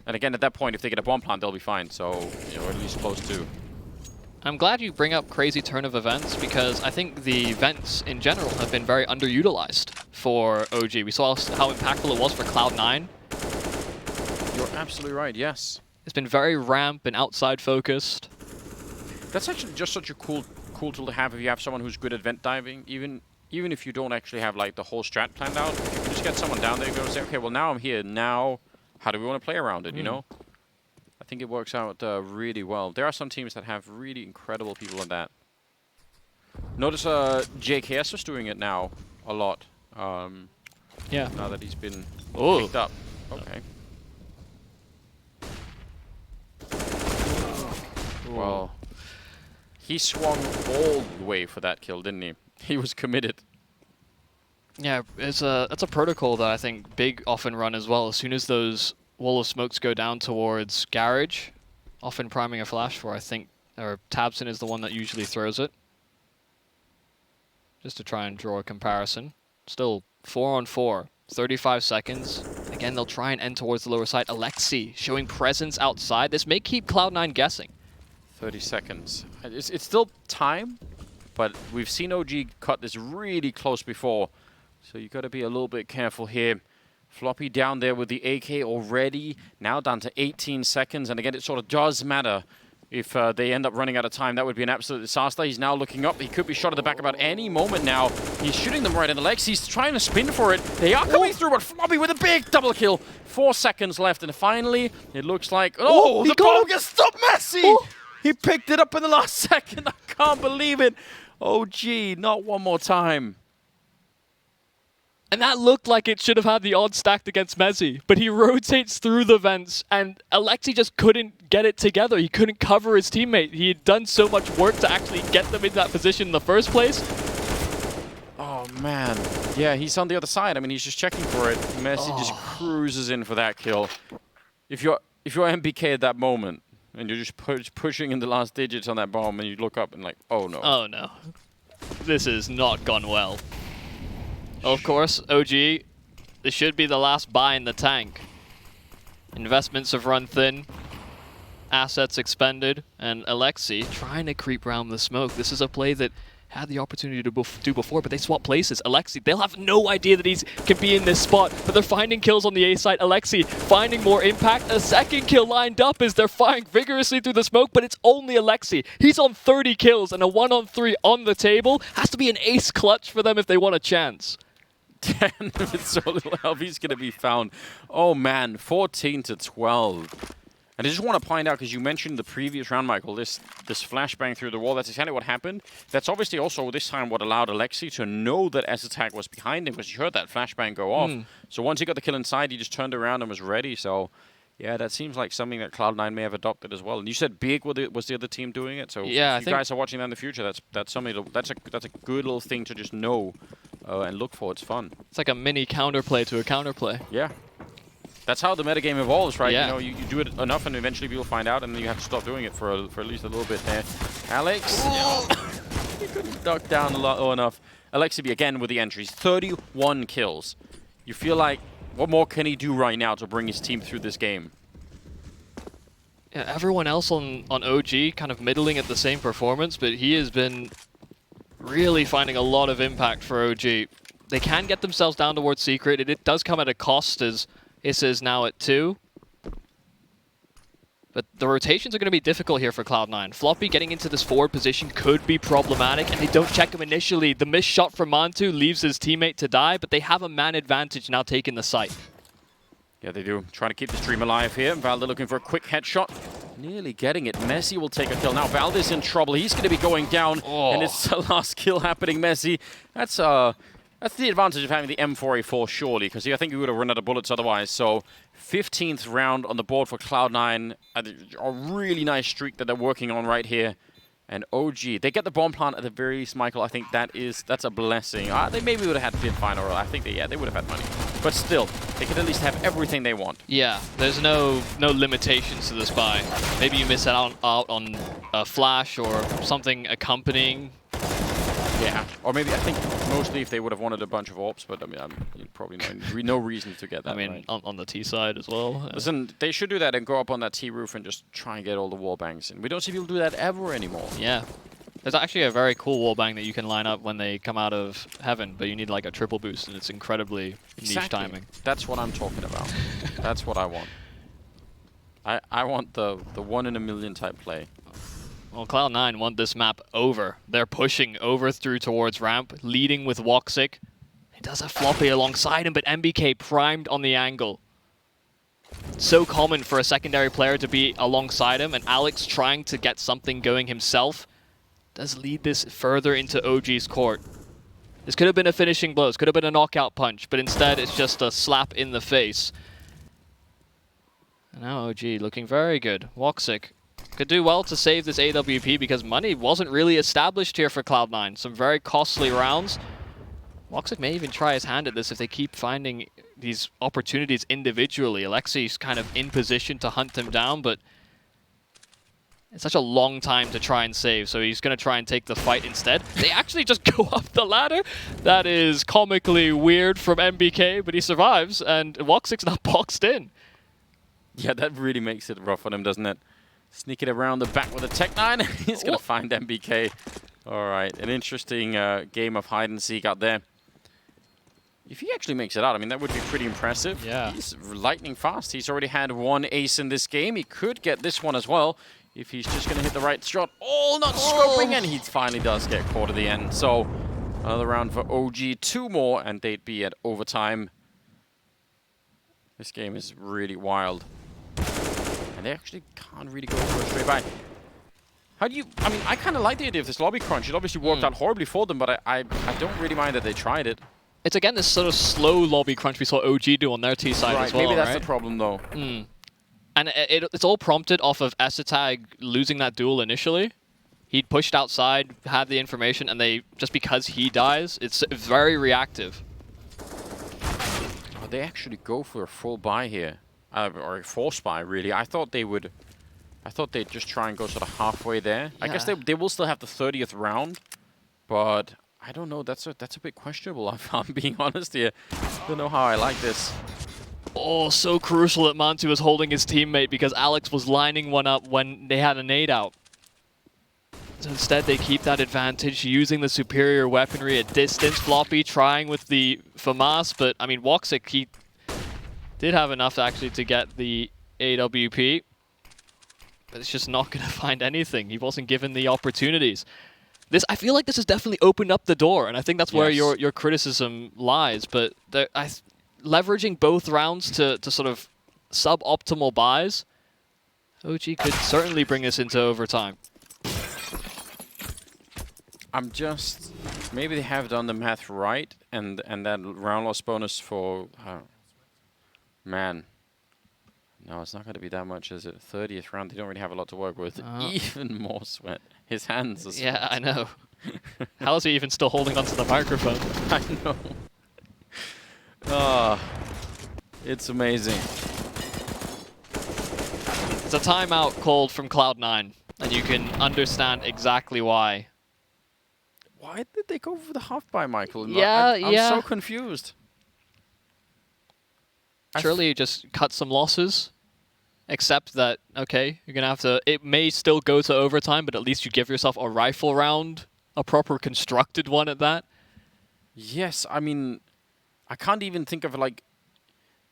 And again, at that point, if they get a bomb plant, they'll be fine. So, you know, at least close to. I'm glad you bring up crazy turn of events because I think the events in general have been very underutilized for OG. We saw how impactful it was for Cloud9. You're absolutely right, yes. It's been very ramp and outside focused. That's actually just such a cool tool to have if you have someone who's good at vent diving. Even even if you don't actually have like the whole strat planned out, if you can just get someone down there and go and say, okay, well now I'm here. Now, how do we want to play around it? You know, I think it works out really well. There are some teams that have really incredible people in that. Notice JKS was doing it now a lot. Yeah. Now that he's been Oh. picked up. Okay. Well, he swung all the way for that kill, didn't he? He was committed. Yeah, that's a protocol that I think Big often run as well. As soon as those wall of smokes go down towards garage, often priming a flash for, I think, or Tabson is the one that usually throws it. Just to try and draw a comparison. Still 4-on-4, 35 seconds. Again, they'll try and end towards the lower side. Alexi showing presence outside. This may keep Cloud9 guessing. 30 seconds. It's still time, but we've seen OG cut this really close before. So you got to be a little bit careful here. Floppy down there with the AK already. Now down to 18 seconds. And again, it sort of does matter if they end up running out of time. That would be an absolute disaster. He's now looking up. He could be shot at the back about any moment now. He's shooting them right in the legs. He's trying to spin for it. They are coming through, but Floppy with a big double kill. 4 seconds left. And finally, it looks like... Oh, the ball gets stopped. Messi! He picked it up in the last second. I can't believe it. OG, not one more time. And that looked like it should have had the odds stacked against Mezzi, but he rotates through the vents, and Alexi just couldn't get it together. He couldn't cover his teammate. He had done so much work to actually get them in that position in the first place. Oh, man. Yeah, he's on the other side. I mean, he's just checking for it. Messi just cruises in for that kill. If you're MPK at that moment, and you're just pushing in the last digits on that bomb, and you look up and like, oh, no. Oh, no. This has not gone well. Of course, OG, this should be the last buy in the tank. Investments have run thin, assets expended, and Alexi trying to creep around the smoke. This is a play that had the opportunity to do before, but they swap places. Alexi, they'll have no idea that he can be in this spot, but they're finding kills on the A side. Alexi finding more impact. A second kill lined up as they're firing vigorously through the smoke, but it's only Alexi. He's on 30 kills and a 1-on-3 on the table. Has to be an ace clutch for them if they want a chance. 10 with so little health, he's going to be found. Oh, man, 14-12. And I just want to point out, because you mentioned the previous round, Michael, this flashbang through the wall, that's exactly what happened. That's obviously also this time what allowed Alexi to know that S-Attack was behind him, because he heard that flashbang go off. So once he got the kill inside, he just turned around and was ready. So, yeah, that seems like something that Cloud9 may have adopted as well. And you said Big was the other team doing it, so yeah, if you guys are watching that in the future, that's something that's a good little thing to just know and look for. It's fun. It's like a mini counterplay to a counterplay. Yeah. That's how the metagame evolves, right? Yeah. You know, you do it enough and eventually people find out and then you have to stop doing it for at least a little bit there. Alex, he couldn't duck down low enough. Alexi again with the entries, 31 kills. You feel like, what more can he do right now to bring his team through this game? Yeah, everyone else on OG kind of middling at the same performance, but he has been really finding a lot of impact for OG. They can get themselves down towards Secret. It does come at a cost as Issa is now at 2. But the rotations are going to be difficult here for Cloud9. Floppy getting into this forward position could be problematic, and they don't check him initially. The missed shot from Mantu leaves his teammate to die, but they have a man advantage now taking the site. Yeah, they do. Trying to keep the stream alive here. Valde looking for a quick headshot. Nearly getting it. Messi will take a kill. Now Valde's in trouble. He's going to be going down, and it's the last kill happening, Messi. That's the advantage of having the M4A4, surely, because I think he would have run out of bullets otherwise. So, 15th round on the board for Cloud9. A really nice streak that they're working on right here. And OG, they get the bomb plant at the very least, Michael. I think that's a blessing. They maybe would have had bid final. I think they would have had money. But still, they could at least have everything they want. Yeah, there's no limitations to this buy. Maybe you miss out on a flash or something accompanying. Yeah, or maybe I think mostly if they would have wanted a bunch of orbs, but I mean, probably no reason to get that. I mean, right. on the T side as well. Listen, they should do that and go up on that T roof and just try and get all the wall bangs in. We don't see people do that ever anymore. Yeah. There's actually a very cool wall bang that you can line up when they come out of heaven, but you need like a triple boost, and it's incredibly niche timing. That's what I'm talking about. That's what I want. I want the 1 in a million type play. Well, Cloud9 want this map over. They're pushing over through towards ramp, leading with Woxic. He does have Floppy alongside him, but MBK primed on the angle. So common for a secondary player to be alongside him, and Alex trying to get something going himself does lead this further into OG's court. This could have been a finishing blow, this could have been a knockout punch, but instead it's just a slap in the face. And now OG looking very good. Woxic could do well to save this AWP because money wasn't really established here for Cloud9. Some very costly rounds. Woxic may even try his hand at this if they keep finding these opportunities individually. Alexi's kind of in position to hunt him down, but it's such a long time to try and save, so he's going to try and take the fight instead. They actually just go up the ladder. That is comically weird from MBK, but he survives, and Woxic's not boxed in. Yeah, that really makes it rough on him, doesn't it? Sneaking around the back with a Tech9. He's going to find MBK. All right, an interesting game of hide and seek out there. If he actually makes it out, I mean, that would be pretty impressive. Yeah. He's lightning fast. He's already had one ace in this game. He could get this one as well if he's just going to hit the right shot. Oh, not scoping, and he finally does get caught at the end. So another round for OG. 2 more, and they'd be at overtime. This game is really wild. And they actually can't really go for a straight buy. How do you... I mean, I kind of like the idea of this lobby crunch. It obviously worked out horribly for them, but I don't really mind that they tried it. It's again this sort of slow lobby crunch we saw OG do on their T side as well, maybe that's right? the problem, though. And it's all prompted off of Esatag losing that duel initially. He'd pushed outside, had the information, and they just because he dies, it's very reactive. Oh, they actually go for a full buy here. Or a force buy, really. I thought they'd just try and go sort of halfway there. Yeah. I guess they will still have the 30th round, but I don't know. That's a bit questionable, if I'm being honest here. Don't know how I like this. Oh, so crucial that Mantu was holding his teammate because Alex was lining one up when they had a nade out. So instead, they keep that advantage using the superior weaponry at distance. Floppy trying with the FAMAS, but I mean, Woxic, he did have enough actually to get the AWP, but it's just not going to find anything. He wasn't given the opportunities. I feel like this has definitely opened up the door, and I think that's where your criticism lies. But leveraging both rounds to sort of suboptimal buys, OG could certainly bring us into overtime. I'm just... Maybe they have done the math right, and that round loss bonus for... man. No, it's not going to be that much, is it? 30th round, they don't really have a lot to work with. Even more sweat. His hands are sweat. Yeah, I know. How is he even still holding onto the microphone? I know. Ah, it's amazing. It's a timeout called from Cloud9, and you can understand exactly why. Why did they go for the half buy, Michael? Yeah, I'm so confused. Surely you just cut some losses. Except that, okay, you're going to have to... It may still go to overtime, but at least you give yourself a rifle round. A proper constructed one at that. Yes, I mean... I can't even think of, like...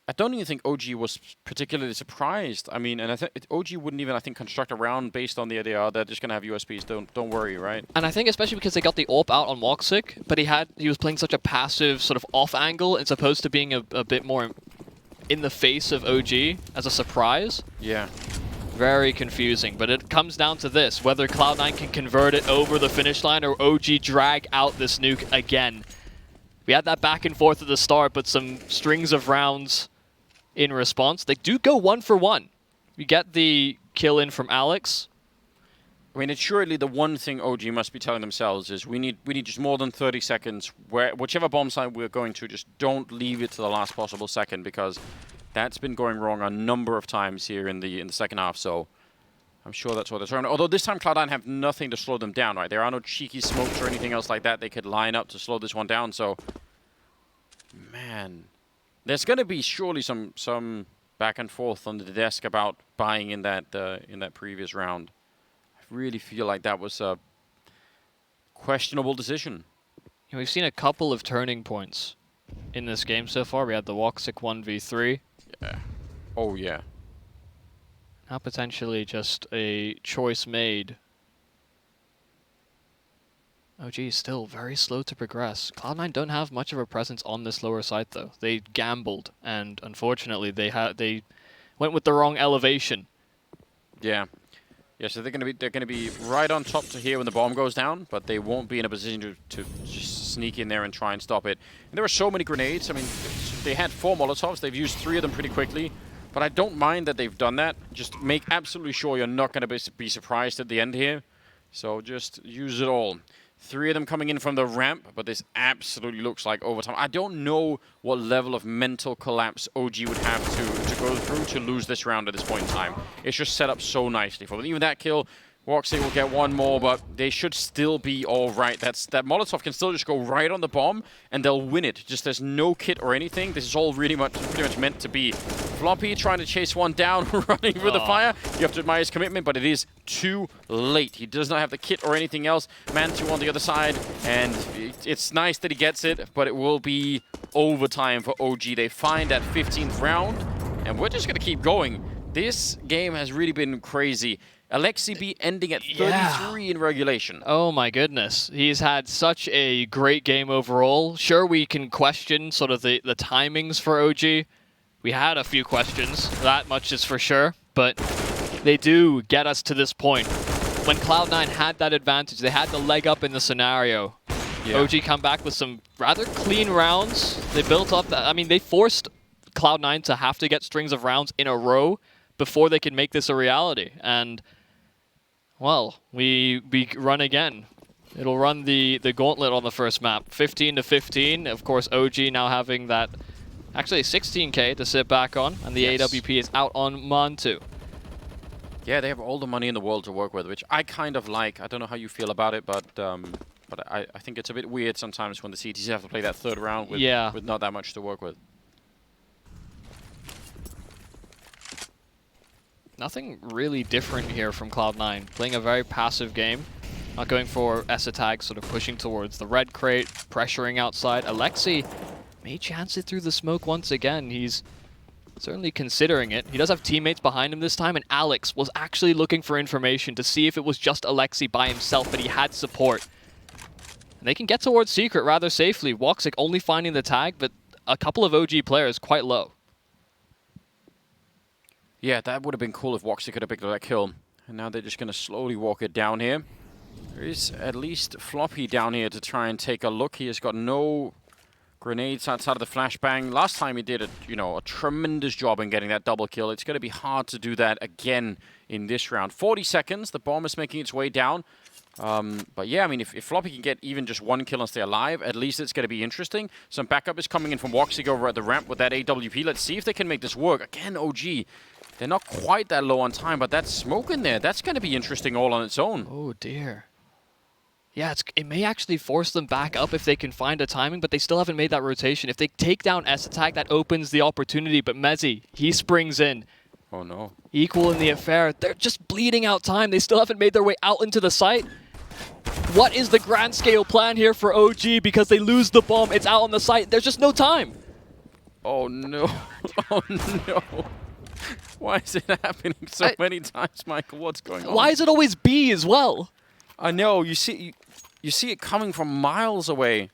I don't even think OG was particularly surprised. I mean, and I think OG wouldn't even, I think, construct a round based on the idea they're just going to have USPs. Don't worry, right? And I think especially because they got the AWP out on Woxic, but he was playing such a passive sort of off angle as opposed to being a bit more... in the face of OG as a surprise. Yeah. Very confusing, but it comes down to this, whether Cloud9 can convert it over the finish line or OG drag out this nuke again. We had that back and forth at the start, but some strings of rounds in response. They do go 1 for 1. We get the kill in from Alex. I mean, it's surely the one thing OG must be telling themselves is we need just more than 30 seconds. Whichever bomb site we're going to, just don't leave it to the last possible second, because that's been going wrong a number of times here in the second half. So I'm sure that's what they're trying. Although this time Cloud9 have nothing to slow them down, right? There are no cheeky smokes or anything else like that they could line up to slow this one down. So, man, there's going to be surely some back and forth on the desk about buying in that previous round. Really feel like that was a questionable decision. We've seen a couple of turning points in this game so far. We had the Woxic 1v3. Yeah. Oh, yeah. Now potentially just a choice made OG is still very slow to progress. Cloud9 don't have much of a presence on this lower side though. They gambled, and unfortunately they went with the wrong elevation. Yeah. Yeah, so they're gonna be right on top to here when the bomb goes down, but they won't be in a position to just sneak in there and try and stop it. And there are so many grenades. I mean, they had 4 Molotovs. They've used 3 of them pretty quickly, but I don't mind that they've done that. Just make absolutely sure you're not gonna be surprised at the end here. So just use it all. 3 of them coming in from the ramp, but this absolutely looks like overtime. I don't know what level of mental collapse OG would have to go through to lose this round at this point in time. It's just set up so nicely for them. Even that kill, Woxic will get 1 more, but they should still be all right. That Molotov can still just go right on the bomb, and they'll win it. Just there's no kit or anything. This is all pretty much meant to be. Floppy trying to chase one down, running through the fire. You have to admire his commitment, but it is too late. He does not have the kit or anything else. Man2 on the other side, and it's nice that he gets it, but it will be overtime for OG. They find that 15th round, and we're just going to keep going. This game has really been crazy. Alexi B ending at 33 in regulation. Oh my goodness. He's had such a great game overall. Sure, we can question sort of the timings for OG. We had a few questions, that much is for sure, but they do get us to this point. When Cloud9 had that advantage, they had the leg up in the scenario. Yeah. OG come back with some rather clean rounds. They built up that, I mean, they forced Cloud9 to have to get strings of rounds in a row before they could make this a reality. And, well, we run again. It'll run the gauntlet on the first map. 15 to 15. Of course, OG now having that, actually 16k to sit back on, and the AWP is out on Man2. Yeah, they have all the money in the world to work with, which I kind of like. I don't know how you feel about it, but I think it's a bit weird sometimes when the CTC have to play that 3rd round with not that much to work with. Nothing really different here from Cloud9. Playing a very passive game. Not going for S attack, sort of pushing towards the red crate, pressuring outside. Alexi may chance it through the smoke once again. He's certainly considering it. He does have teammates behind him this time, and Alex was actually looking for information to see if it was just Alexi by himself, but he had support. And they can get towards Secret rather safely. Woxic only finding the tag, but a couple of OG players quite low. Yeah, that would have been cool if Woxic could have picked up that kill. And now they're just going to slowly walk it down here. There is at least Floppy down here to try and take a look. He has got no grenades outside of the flashbang. Last time he did a tremendous job in getting that double kill. It's going to be hard to do that again in this round. 40 seconds. The bomb is making its way down. But yeah, I mean, if Floppy can get even just 1 kill and stay alive, at least it's going to be interesting. Some backup is coming in from Woxic over at the ramp with that AWP. Let's see if they can make this work. Again, OG. They're not quite that low on time, but that smoke in there, that's going to be interesting all on its own. Oh, dear. Yeah, it may actually force them back up if they can find a timing, but they still haven't made that rotation. If they take down S attack, that opens the opportunity, but Mezzi, he springs in. Oh, no. Equal in the affair. They're just bleeding out time. They still haven't made their way out into the site. What is the grand scale plan here for OG? Because they lose the bomb, it's out on the site. There's just no time. Oh, no. Oh, no. Why is it happening so many times, Michael? What's going on? Why is it always B as well? I know. You see it coming from miles away.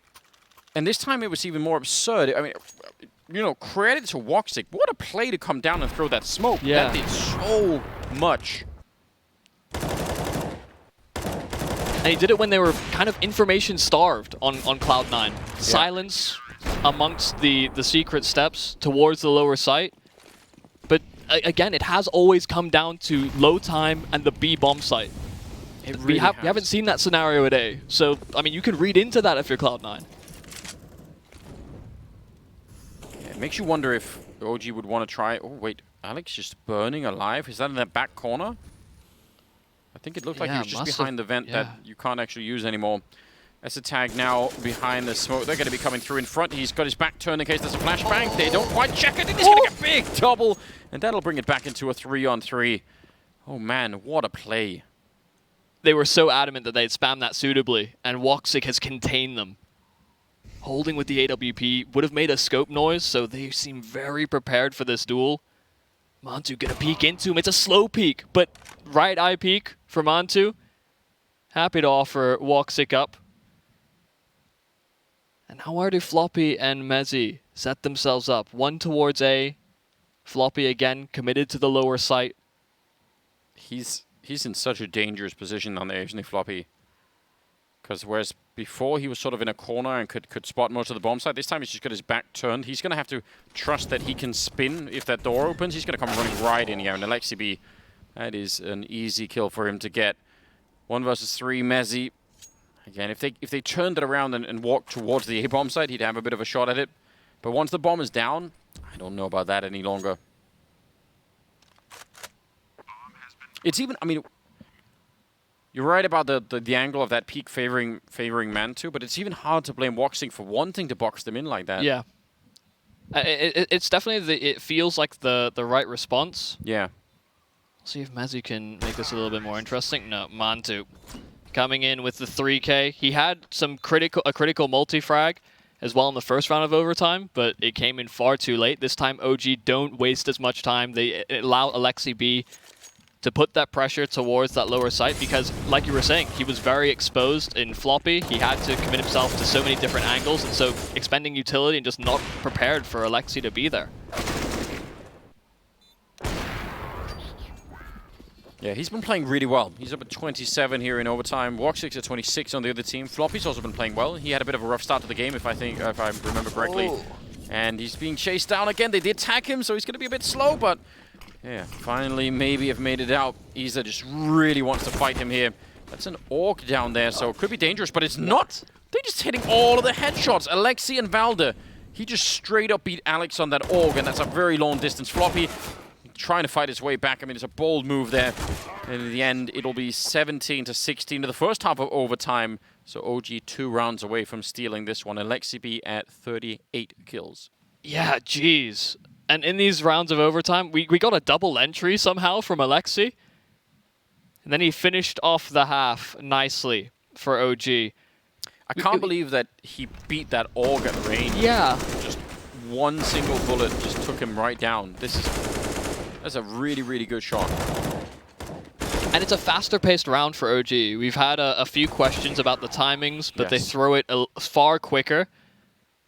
And this time it was even more absurd. I mean, credit to Woxic. What a play to come down and throw that smoke. Yeah. That did so much. And he did it when they were kind of information starved on Cloud9. Yeah. Silence amongst the secret steps towards the lower site. But again, it has always come down to low time and the B bomb site. We haven't seen that scenario at A. So, I mean, you can read into that if you're Cloud9. Yeah, it makes you wonder if OG would want to try... Oh, wait. Alex just burning alive? Is that in that back corner? I think it looked like he was just behind the vent that you can't actually use anymore. That's a tag now behind the smoke. They're going to be coming through in front. He's got his back turned in case there's a flashbang. They don't quite check it, and he's going to get big double. And that'll bring it back into a 3-on-3. Oh, man, what a play. They were so adamant that they'd spam that suitably, and Woxic has contained them. Holding with the AWP would have made a scope noise, so they seem very prepared for this duel. Man2 gonna peek into him. It's a slow peek, but right eye peek for Man2. Happy to offer Woxic up. And now where do Floppy and Mezzy set themselves up? One towards A. Floppy again committed to the lower site. He's in such a dangerous position on there, isn't he, Floppy? Because whereas before he was sort of in a corner and could spot most of the bomb site, this time he's just got his back turned. He's going to have to trust that he can spin if that door opens. He's going to come running right in here. And Alexi B, that is an easy kill for him to get. 1 versus 3, Mezzy. Again, if they turned it around and walked towards the A-bomb site, he'd have a bit of a shot at it. But once the bomb is down, I don't know about that any longer. It's even, I mean, you're right about the angle of that peak favoring Mantu, but it's even hard to blame Woxing for wanting to box them in like that. Yeah. It's definitely, it feels like the right response. Yeah. See if Mezzy can make this a little bit more interesting. No, Mantu coming in with the 3K. He had a critical multi-frag as well in the first round of overtime, but it came in far too late. This time OG don't waste as much time. They allow Alexi B to put that pressure towards that lower site because, like you were saying, he was very exposed in Floppy. He had to commit himself to so many different angles, and so expending utility and just not prepared for Alexi to be there. Yeah, he's been playing really well. He's up at 27 here in overtime. Woxix at 26 on the other team. Floppy's also been playing well. He had a bit of a rough start to the game, if I remember correctly. Oh. And he's being chased down again. They did tag him, so he's going to be a bit slow, but yeah, finally maybe have made it out. Isa just really wants to fight him here. That's an Orc down there, so it could be dangerous, but it's not. They're just hitting all of the headshots. Alexi and Valder. He just straight up beat Alex on that Orc, and that's a very long distance. Floppy trying to fight his way back. I mean, it's a bold move there. And in the end, it'll be 17-16 to the first half of overtime. So OG 2 rounds away from stealing this one. Alexi B at 38 kills. Yeah, jeez. And in these rounds of overtime, we got a double entry somehow from Alexi. And then he finished off the half nicely for OG. I can't believe that he beat that Org at range. Yeah. Just one single bullet just took him right down. That's a really, really good shot. And it's a faster-paced round for OG. We've had a few questions about the timings, but they throw it far quicker.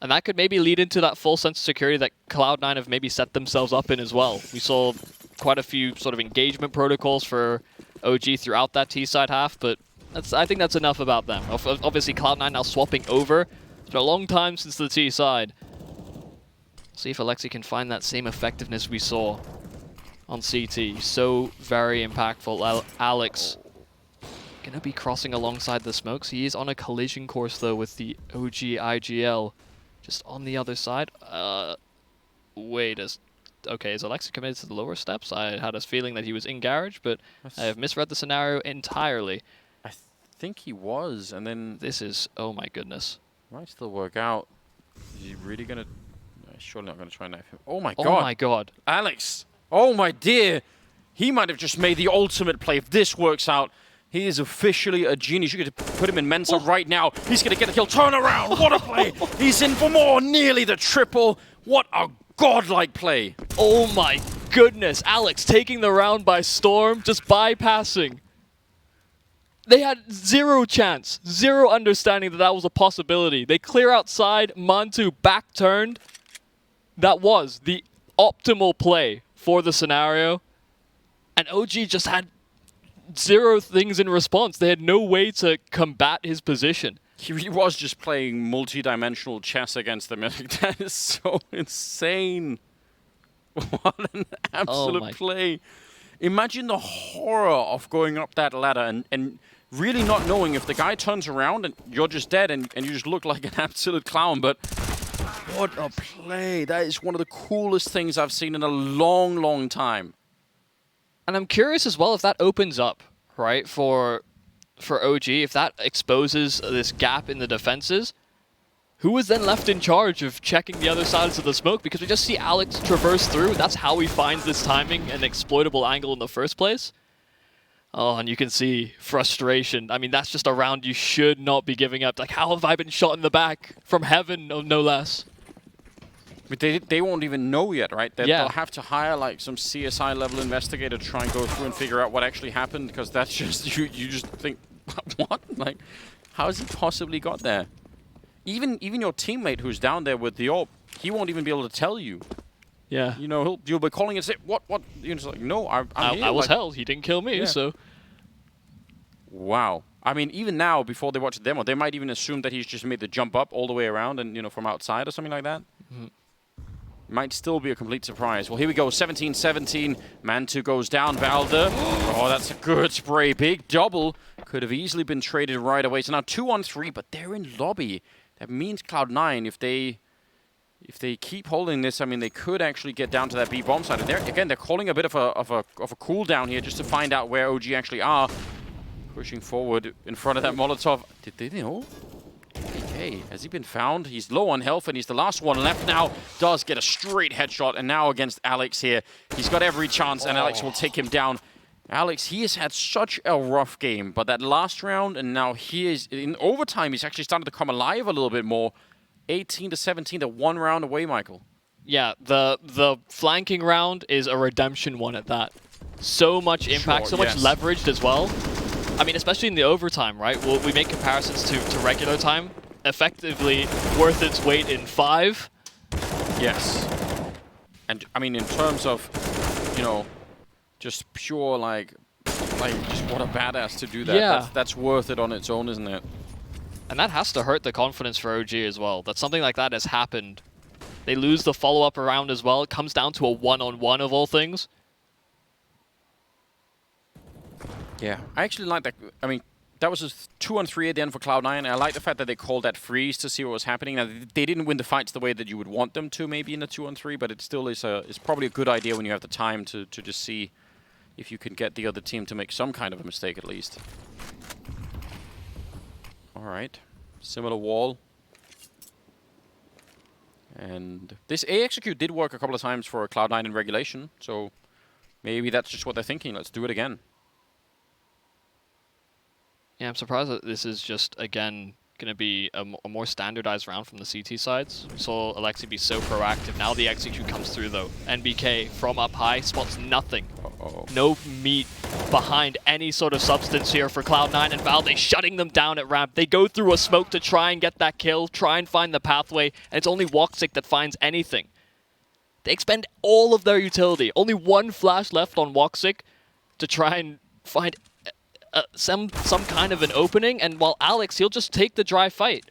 And that could maybe lead into that full sense of security that Cloud9 have maybe set themselves up in as well. We saw quite a few sort of engagement protocols for OG throughout that T-side half, but I think that's enough about them. Obviously, Cloud9 now swapping over. It's been a long time since the T-side. See if Alexi can find that same effectiveness we saw on CT. So very impactful. Alex gonna be crossing alongside the smokes. He is on a collision course though with the OG IGL just on the other side. Okay, is Alexi committed to the lower steps? I had a feeling that he was in garage, but I have misread the scenario entirely. I think he was, and then this is, oh my goodness. Might still work out. Is he really gonna? Surely not gonna try and knife him. Oh my god. Oh my god. Alex. Oh my dear, he might have just made the ultimate play. If this works out, he is officially a genius. You could put him in Mensa right now. He's going to get a kill. Turn around, what a play. He's in for more, nearly the triple. What a godlike play. Oh my goodness, Alex taking the round by storm, just bypassing. They had zero chance, zero understanding that that was a possibility. They clear outside, Mantu back turned. That was the optimal play for the scenario, and OG just had zero things in response. They had no way to combat his position. He was just playing multi-dimensional chess against them. That is so insane. What an absolute play. Imagine the horror of going up that ladder and really not knowing if the guy turns around and you're just dead and you just look like an absolute clown. But what a play. That is one of the coolest things I've seen in a long, long time. And I'm curious as well if that opens up, right, for OG, if that exposes this gap in the defenses, who is then left in charge of checking the other sides of the smoke? Because we just see Alex traverse through. That's how he finds this timing and exploitable angle in the first place. Oh, and you can see frustration. I mean, that's just a round you should not be giving up. Like, how have I been shot in the back from heaven, no less? But they won't even know yet, right? They'll have to hire like some CSI level investigator to try and go through and figure out what actually happened, because that's just, you just think, what? Like, how has he possibly got there? even your teammate who's down there with the AWP, he won't even be able to tell you. Yeah. You know, you'll be calling and say, what? You're just like, no, I'm here. I was like, held. He didn't kill me, so. Wow. I mean, even now, before they watch the demo, they might even assume that he's just made the jump up all the way around and, you know, from outside or something like that. Might still be a complete surprise. Well, here we go. 17-17. Mantu goes down. Valde. Oh, that's a good spray. Big double. Could have easily been traded right away. So now 2-on-3, but they're in lobby. That means Cloud9, if they keep holding this, I mean, they could actually get down to that B bomb side. And they're calling a bit of a cooldown here just to find out where OG actually are. Pushing forward in front of that Molotov. Did they know? Okay, has he been found? He's low on health and he's the last one left now. Does get a straight headshot and now against Alex here. He's got every chance and Alex will take him down. Alex, he has had such a rough game, but that last round and now he is in overtime. He's actually started to come alive a little bit more. 18-17, they're 1 round away, Michael. Yeah, the flanking round is a redemption one at that. So much impact, so much leveraged as well. I mean, especially in the overtime, right? We make comparisons to regular time. Effectively worth its weight in 5. Yes. And, I mean, in terms of, you know, just pure, like just what a badass to do that. Yeah. That's worth it on its own, isn't it? And that has to hurt the confidence for OG as well. That something like that has happened. They lose the follow-up round as well. It comes down to a one-on-one of all things. Yeah, I actually like that. I mean, that was a 2-on-3 at the end for Cloud9. I like the fact that they called that freeze to see what was happening. Now, they didn't win the fights the way that you would want them to, maybe in a 2-on-3, but it still is it's probably a good idea when you have the time to just see if you can get the other team to make some kind of a mistake at least. All right, similar wall. And this A execute did work a couple of times for Cloud9 in regulation, so maybe that's just what they're thinking. Let's do it again. Yeah, I'm surprised that this is just, again, going to be a more standardized round from the CT sides. We saw Alexi be so proactive. Now the execute comes through, though. NBK from up high spots nothing. No meat behind any sort of substance here for Cloud9 and Valde shutting them down at ramp. They go through a smoke to try and get that kill, try and find the pathway, and it's only Woxic that finds anything. They expend all of their utility. Only one flash left on Woxic to try and find some kind of an opening, and while Alex, he'll just take the dry fight.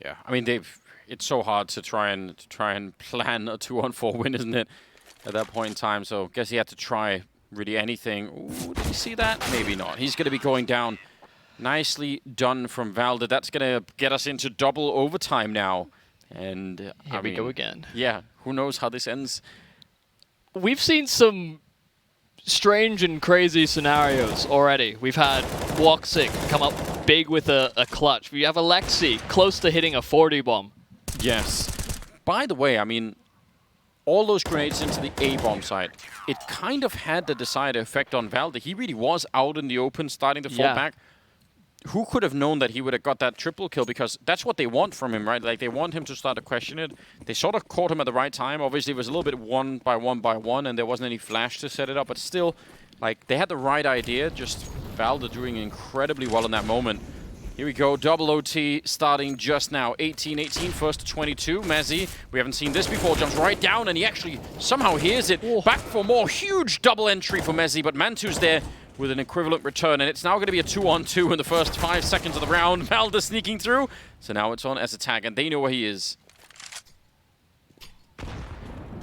Yeah, I mean, it's so hard to try and plan a 2-on-4 win, isn't it? At that point in time, so guess he had to try really anything. Ooh, did you see that? Maybe not. He's going to be going down. Nicely done from Valde. That's going to get us into double overtime now. And Here we go again. Yeah, who knows how this ends. We've seen some strange and crazy scenarios already. We've had Woxic come up big with a clutch. We have Alexi close to hitting a 40 bomb. Yes. By the way, I mean, all those grenades into the A bomb side, it kind of had the desired effect on Valde. He really was out in the open, starting to fall back. Who could have known that he would have got that triple kill? Because that's what they want from him, right? Like, they want him to start to question it. They sort of caught him at the right time. Obviously, it was a little bit one by one, and there wasn't any flash to set it up. But still, like, they had the right idea. Just Valde doing incredibly well in that moment. Here we go, double OT starting just now. 18-18, first to 22. Mezzi, we haven't seen this before, jumps right down, and he actually somehow hears it. Oh. Back for more. Huge double entry for Mezzi, but Mantu's there with an equivalent return, and it's now going to be a 2-on-2 in the first 5 seconds of the round. Valde sneaking through, so now it's on S-Attack, and they know where he is.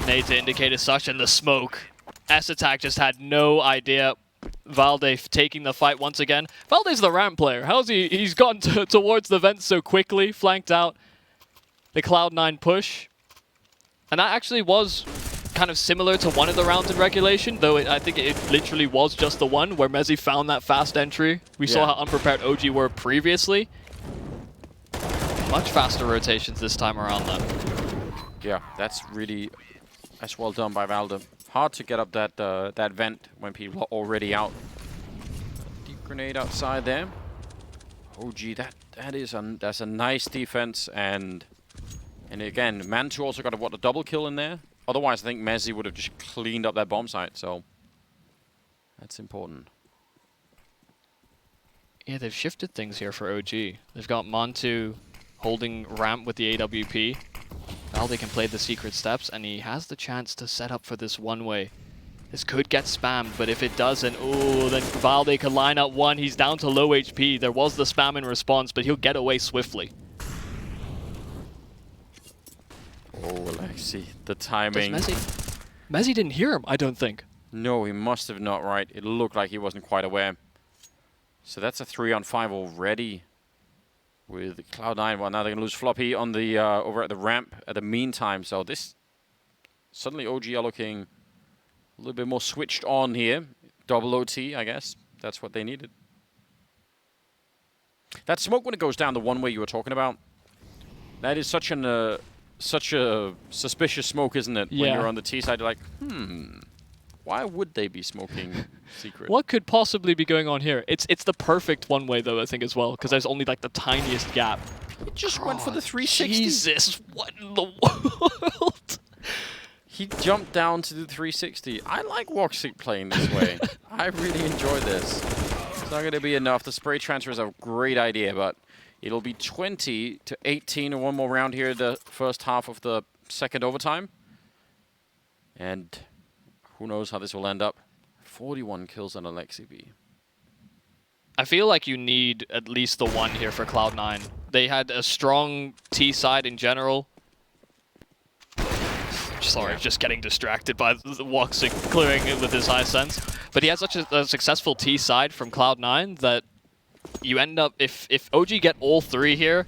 Nade to indicate as such, and the smoke. S-Attack just had no idea. Valde taking the fight once again. Valde's the ramp player. How's he's gotten towards the vent so quickly, flanked out the Cloud9 push. And that actually was kind of similar to one of the rounds in regulation, though I think it literally was just the one where Mezzi found that fast entry. We saw how unprepared OG were previously. Much faster rotations this time around, though. Yeah, that's well done by Valde. Hard to get up that vent when people are already out. Deep grenade outside there. OG, that's a nice defense, and again, Mantu also got a double kill in there. Otherwise, I think Mezzi would have just cleaned up that bomb site, so that's important. Yeah, they've shifted things here for OG. They've got Montu holding ramp with the AWP. Now they can play the secret steps, and he has the chance to set up for this one-way. This could get spammed, but if it doesn't, ooh, then Valde could line up one. He's down to low HP. There was the spam in response, but he'll get away swiftly. Oh, Alexi, the timing. Mezzi didn't hear him, I don't think. No, he must have not, right. It looked like he wasn't quite aware. So that's a 3-on-5 already with Cloud9. Well, now they're going to lose Floppy on the over at the ramp at the meantime. So this, suddenly OG are looking a little bit more switched on here. Double OT, I guess. That's what they needed. That smoke when it goes down the one way you were talking about, that is such a suspicious smoke, isn't it? Yeah. When you're on the T side, you're like, why would they be smoking secret? What could possibly be going on here? It's the perfect one-way, though, I think, as well, because there's only, like, the tiniest gap. He just went for the 360. Jesus, what in the world? He jumped down to the 360. I like Woxic playing this way. I really enjoy this. It's not going to be enough. The spray transfer is a great idea, but it'll be 20-18 and one more round here, the first half of the second overtime. And who knows how this will end up. 41 kills on Alexi B. I feel like you need at least the one here for Cloud9. They had a strong T side in general. Sorry, just getting distracted by the Woxic clearing it with his high sense. But he has such a successful T side from Cloud9 that you end up, if OG get all three here,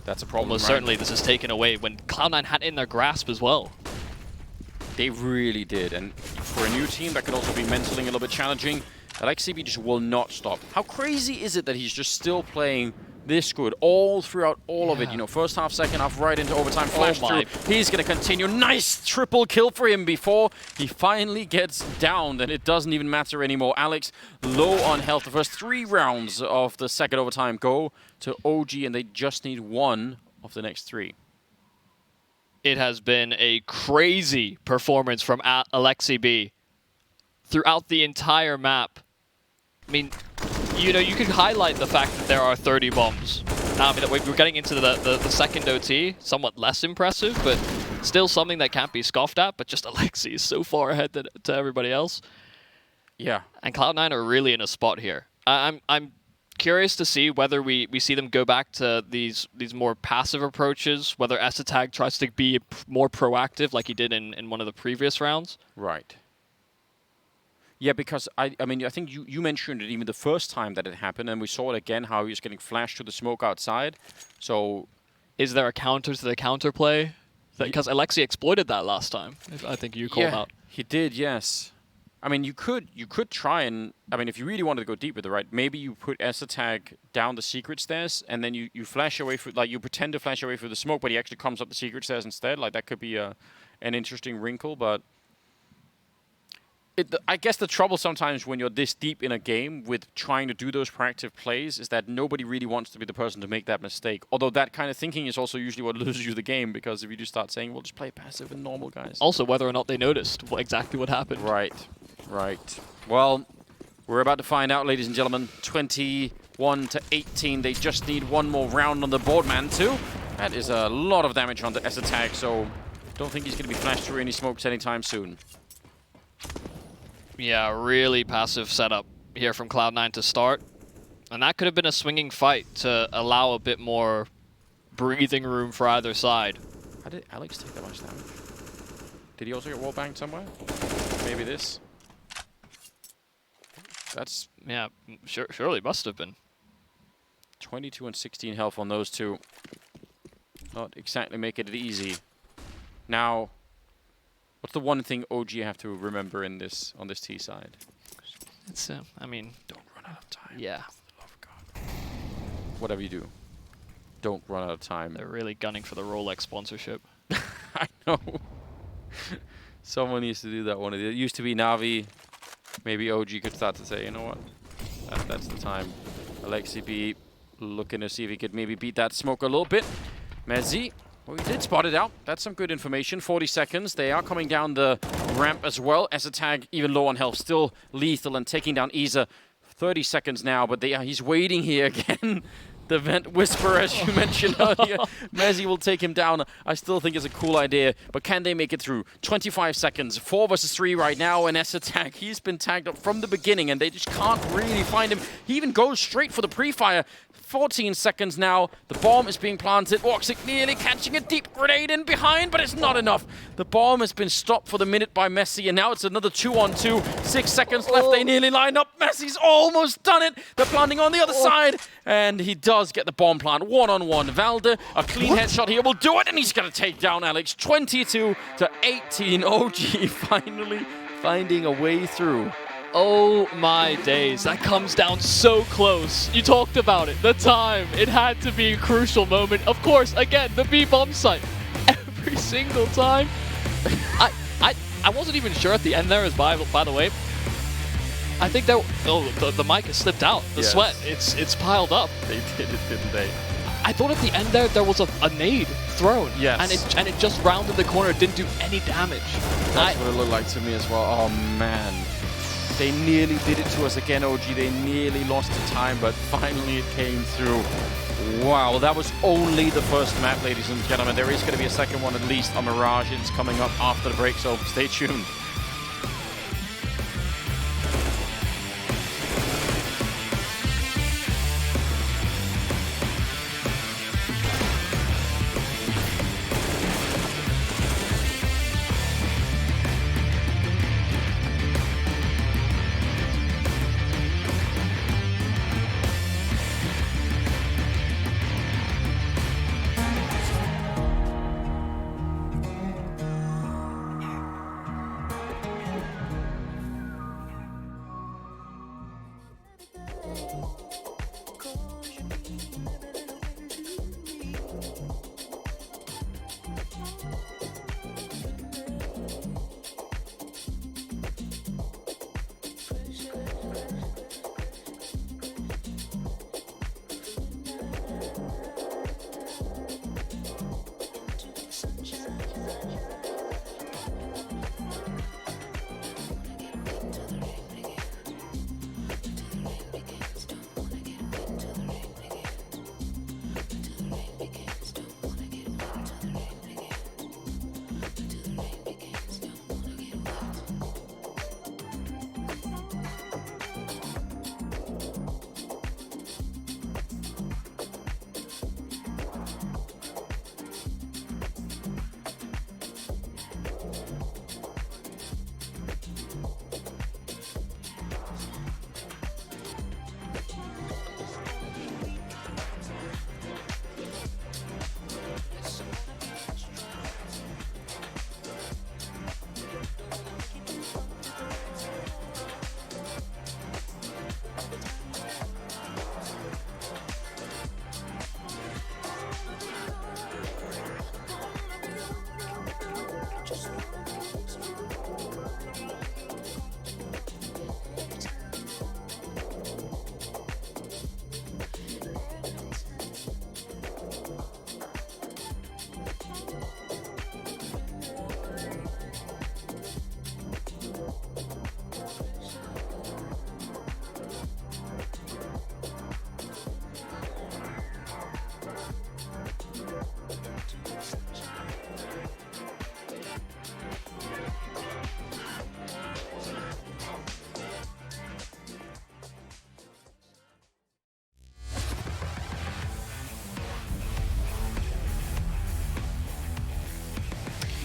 that's a problem. Almost certainly this is taken away when Cloud9 had it in their grasp as well. They really did, and for a new team that could also be mentally a little bit challenging, Alexi just will not stop. How crazy is it that he's just still playing this good all throughout all of it? You know, first half, second half, right into overtime, flash through. He's going to continue. Nice triple kill for him before he finally gets downed, and it doesn't even matter anymore. Alex low on health. The first 3 rounds of the second overtime go to OG, and they just need one of the next 3. It has been a crazy performance from Alexi B throughout the entire map. I mean, you know, you could highlight the fact that there are 30 bombs. Now, I mean, we're getting into the second OT, somewhat less impressive, but still something that can't be scoffed at. But just Alexi is so far ahead to everybody else. Yeah. And Cloud9 are really in a spot here. I'm curious to see whether we see them go back to these more passive approaches, whether Esatag tries to be more proactive like he did in one of the previous rounds. Right. Yeah, because I mean, I think you mentioned it even the first time that it happened, and we saw it again, how he was getting flashed to the smoke outside. So, is there a counter to the counterplay? Because Alexi exploited that last time. I think you called out. He did, yes. I mean, you could try and, I mean, if you really wanted to go deep with it, right, maybe you put Esatag down the secret stairs, and then you flash away through, like, you pretend to flash away through the smoke, but he actually comes up the secret stairs instead. Like, that could be an interesting wrinkle, but I guess the trouble sometimes when you're this deep in a game with trying to do those proactive plays is that nobody really wants to be the person to make that mistake. Although that kind of thinking is also usually what loses you the game, because if you just start saying, well, just play passive and normal, guys. Also, whether or not they noticed exactly what happened. Right, right. Well, we're about to find out, ladies and gentlemen. 21-18. They just need one more round on the board, man, too. That is a lot of damage on the Esatag, so don't think he's going to be flashed through any smokes anytime soon. Yeah, really passive setup here from Cloud9 to start. And that could have been a swinging fight to allow a bit more breathing room for either side. How did Alex take that much damage? Did he also get wall banged somewhere? Maybe this? That's... Yeah, surely must have been. 22 and 16 health on those two. Not exactly making it easy. Now, what's the one thing OG have to remember in this on this T side? It's I mean, don't run out of time. Yeah. For the love of God. Whatever you do, don't run out of time. They're really gunning for the Rolex sponsorship. I know. Someone needs to do that one. It used to be Navi. Maybe OG could start to say, you know what? That's the time. Alexi B looking to see if he could maybe beat that smoke a little bit. Mezzi. Well, he did spot it out. That's some good information. 40 seconds. They are coming down the ramp as well. Esatag even low on health. Still lethal and taking down Isa. 30 seconds now, but he's waiting here again. The Vent Whisper, as you mentioned earlier. Mezzy will take him down. I still think it's a cool idea, but can they make it through? 25 seconds, 4 versus 3 right now, and S-Attack, he's been tagged up from the beginning, and they just can't really find him. He even goes straight for the pre-fire. 14 seconds now, the bomb is being planted. Woxic nearly catching a deep grenade in behind, but it's not enough. The bomb has been stopped for the minute by Messi, and now it's another 2-on-2. 6 seconds left, they nearly line up. Messi's almost done it. They're planting on the other side, and he does get the bomb plant. 1-on-1. Valde, a clean headshot here will do it, and he's going to take down Alex. 22-18. OG finally finding a way through. Oh my days, that comes down so close. You talked about it, the time. It had to be a crucial moment. Of course, again, the B-bomb site. Every single time. I wasn't even sure at the end there, by the way. I think that the mic has slipped out. The sweat, it's piled up. They did it, didn't they? I thought at the end there was a nade thrown. Yes. And it just rounded the corner. It didn't do any damage. That's what it looked like to me as well. Oh man. They nearly did it to us again, OG. They nearly lost the time, but finally it came through. Wow, that was only the first map, ladies and gentlemen. There is going to be a second one at least. A Mirage is coming up after the break, so stay tuned.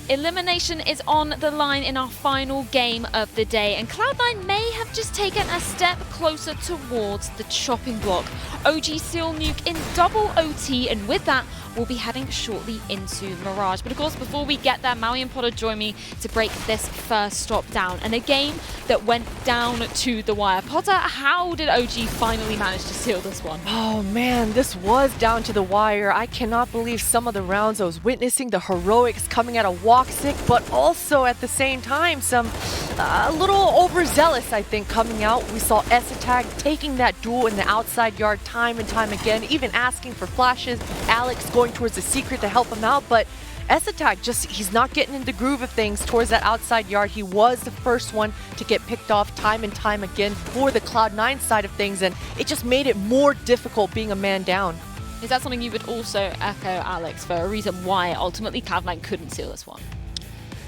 Elimination is on the line in our final game of the day, and Cloud9 may have just taken a step closer towards the chopping block. OG seal Nuke in double OT, and with that, we'll be heading shortly into Mirage. But of course, before we get there, Maui and Potter join me to break this first stop down, and a game that went down to the wire. Potter, how did OG finally manage to seal this one? Oh man, this was down to the wire. I cannot believe some of the rounds I was witnessing, the heroics coming out of Woxic, but also at the same time, some a little overzealous, I think, coming out. We saw S-Attack taking that duel in the outside yard time and time again, even asking for flashes. Alex going towards the secret to help him out, but S-Attack he's not getting in the groove of things towards that outside yard. He was the first one to get picked off time and time again for the Cloud9 side of things, and it just made it more difficult being a man down. Is that something you would also echo, Alex, for a reason why ultimately Cloud9 couldn't seal this one?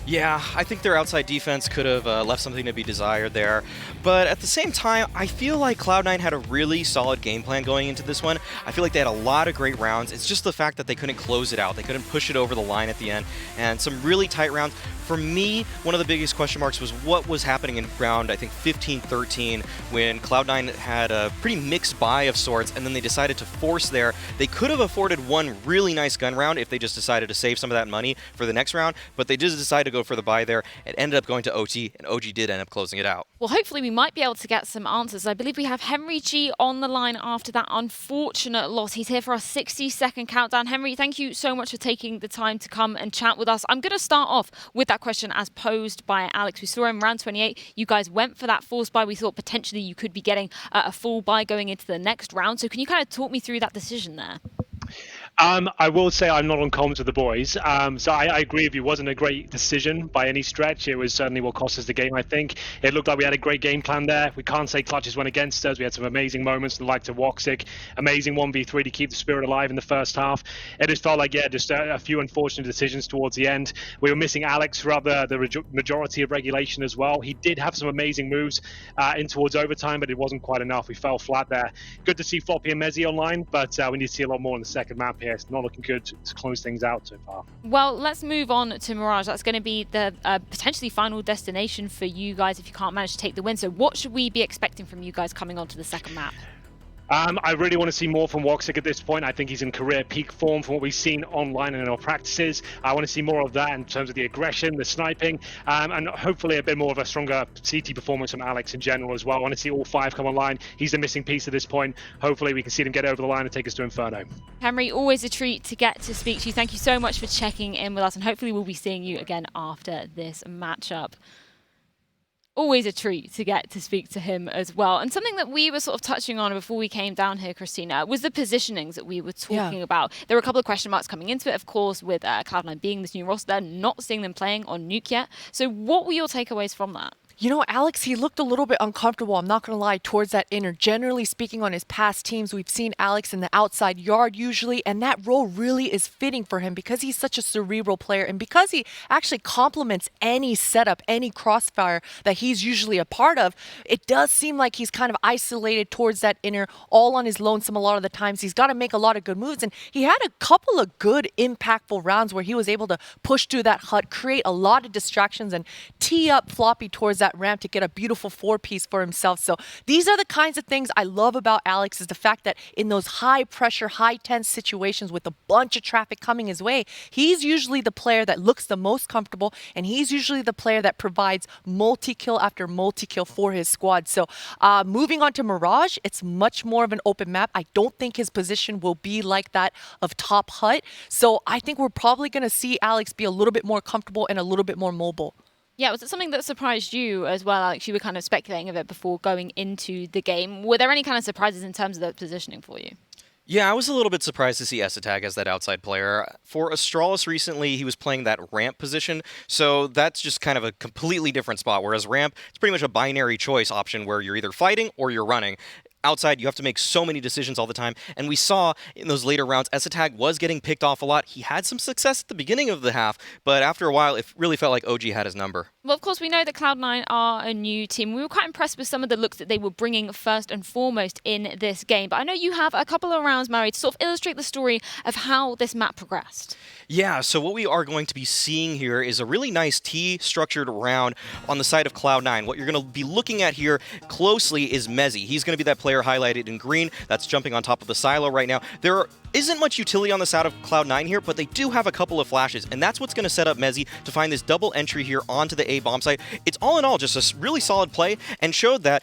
Yeah, I think their outside defense could have left something to be desired there. But at the same time, I feel like Cloud9 had a really solid game plan going into this one. I feel like they had a lot of great rounds. It's just the fact that they couldn't close it out. They couldn't push it over the line at the end. And some really tight rounds. For me, one of the biggest question marks was what was happening in round, I think, 15-13, when Cloud9 had a pretty mixed buy of sorts, and then they decided to force there. They could have afforded one really nice gun round if they just decided to save some of that money for the next round, but they just decided to go for the buy there. It ended up going to OT, and OG did end up closing it out. Well, hopefully we might be able to get some answers. I believe we have Henry G on the line after that unfortunate loss. He's here for our 60-second countdown. Henry, thank you so much for taking the time to come and chat with us. I'm going to start off with that question as posed by Alex. We saw in round 28, you guys went for that force buy. We thought potentially you could be getting a full buy going into the next round. So can you kind of talk me through that decision there? I will say I'm not on comms with the boys, so I agree with you. It wasn't a great decision by any stretch. It was certainly what cost us the game, I think. It looked like we had a great game plan there. We can't say clutches went against us. We had some amazing moments, the likes of Woxic, amazing 1v3 to keep the spirit alive in the first half. It just felt like, yeah, just a few unfortunate decisions towards the end. We were missing Alex throughout the majority of regulation as well. He did have some amazing moves in towards overtime, but it wasn't quite enough. We fell flat there. Good to see Floppy and Mezzi online, but we need to see a lot more in the second map here. It's not looking good to close things out so far. Well, let's move on to Mirage. That's going to be the potentially final destination for you guys if you can't manage to take the win. So what should we be expecting from you guys coming onto the second map? I really want to see more from Woxic at this point. I think he's in career peak form from what we've seen online and in our practices. I want to see more of that in terms of the aggression, the sniping, and hopefully a bit more of a stronger CT performance from Alex in general as well. I want to see all five come online. He's the missing piece at this point. Hopefully we can see them get over the line and take us to Inferno. Henry, always a treat to get to speak to you. Thank you so much for checking in with us, and hopefully we'll be seeing you again after this matchup. Always a treat to get to speak to him as well. And something that we were sort of touching on before we came down here, Christina, was the positionings that we were talking about. There were a couple of question marks coming into it, of course, with Cloud9 being this new roster, not seeing them playing on Nuke yet. So what were your takeaways from that? You know, Alex, he looked a little bit uncomfortable, I'm not going to lie, towards that inner. Generally speaking, on his past teams, we've seen Alex in the outside yard usually, and that role really is fitting for him because he's such a cerebral player and because he actually complements any setup, any crossfire that he's usually a part of. It does seem like he's kind of isolated towards that inner, all on his lonesome a lot of the times. He's got to make a lot of good moves, and he had a couple of good, impactful rounds where he was able to push through that hut, create a lot of distractions, and tee up Floppy towards that ramp to get a beautiful four-piece for himself. So these are the kinds of things I love about Alex, is the fact that in those high-pressure, high-tense situations with a bunch of traffic coming his way, he's usually the player that looks the most comfortable, and he's usually the player that provides multi-kill after multi-kill for his squad. So moving on to Mirage, it's much more of an open map. I don't think his position will be like that of top hut. So I think we're probably going to see Alex be a little bit more comfortable and a little bit more mobile. Yeah, was it something that surprised you as well, Alex? You were kind of speculating of it before going into the game. Were there any kind of surprises in terms of the positioning for you? Yeah, I was a little bit surprised to see S-Attack as that outside player. For Astralis recently, he was playing that ramp position, so that's just kind of a completely different spot, whereas ramp, it's pretty much a binary choice option where you're either fighting or you're running. Outside, you have to make so many decisions all the time, and we saw in those later rounds, S-Attack was getting picked off a lot. He had some success at the beginning of the half, but after a while, it really felt like OG had his number. Well, of course, we know that Cloud9 are a new team. We were quite impressed with some of the looks that they were bringing first and foremost in this game, but I know you have a couple of rounds, Murray, to sort of illustrate the story of how this map progressed. Yeah, so what we are going to be seeing here is a really nice T-structured round on the side of Cloud9. What you're going to be looking at here closely is Mezzi. He's going to be that player highlighted in green that's jumping on top of the silo right now. There isn't much utility on the side of Cloud9 here, but they do have a couple of flashes, and that's what's going to set up Mezzi to find this double entry here onto the A bomb site. It's all in all just a really solid play and showed that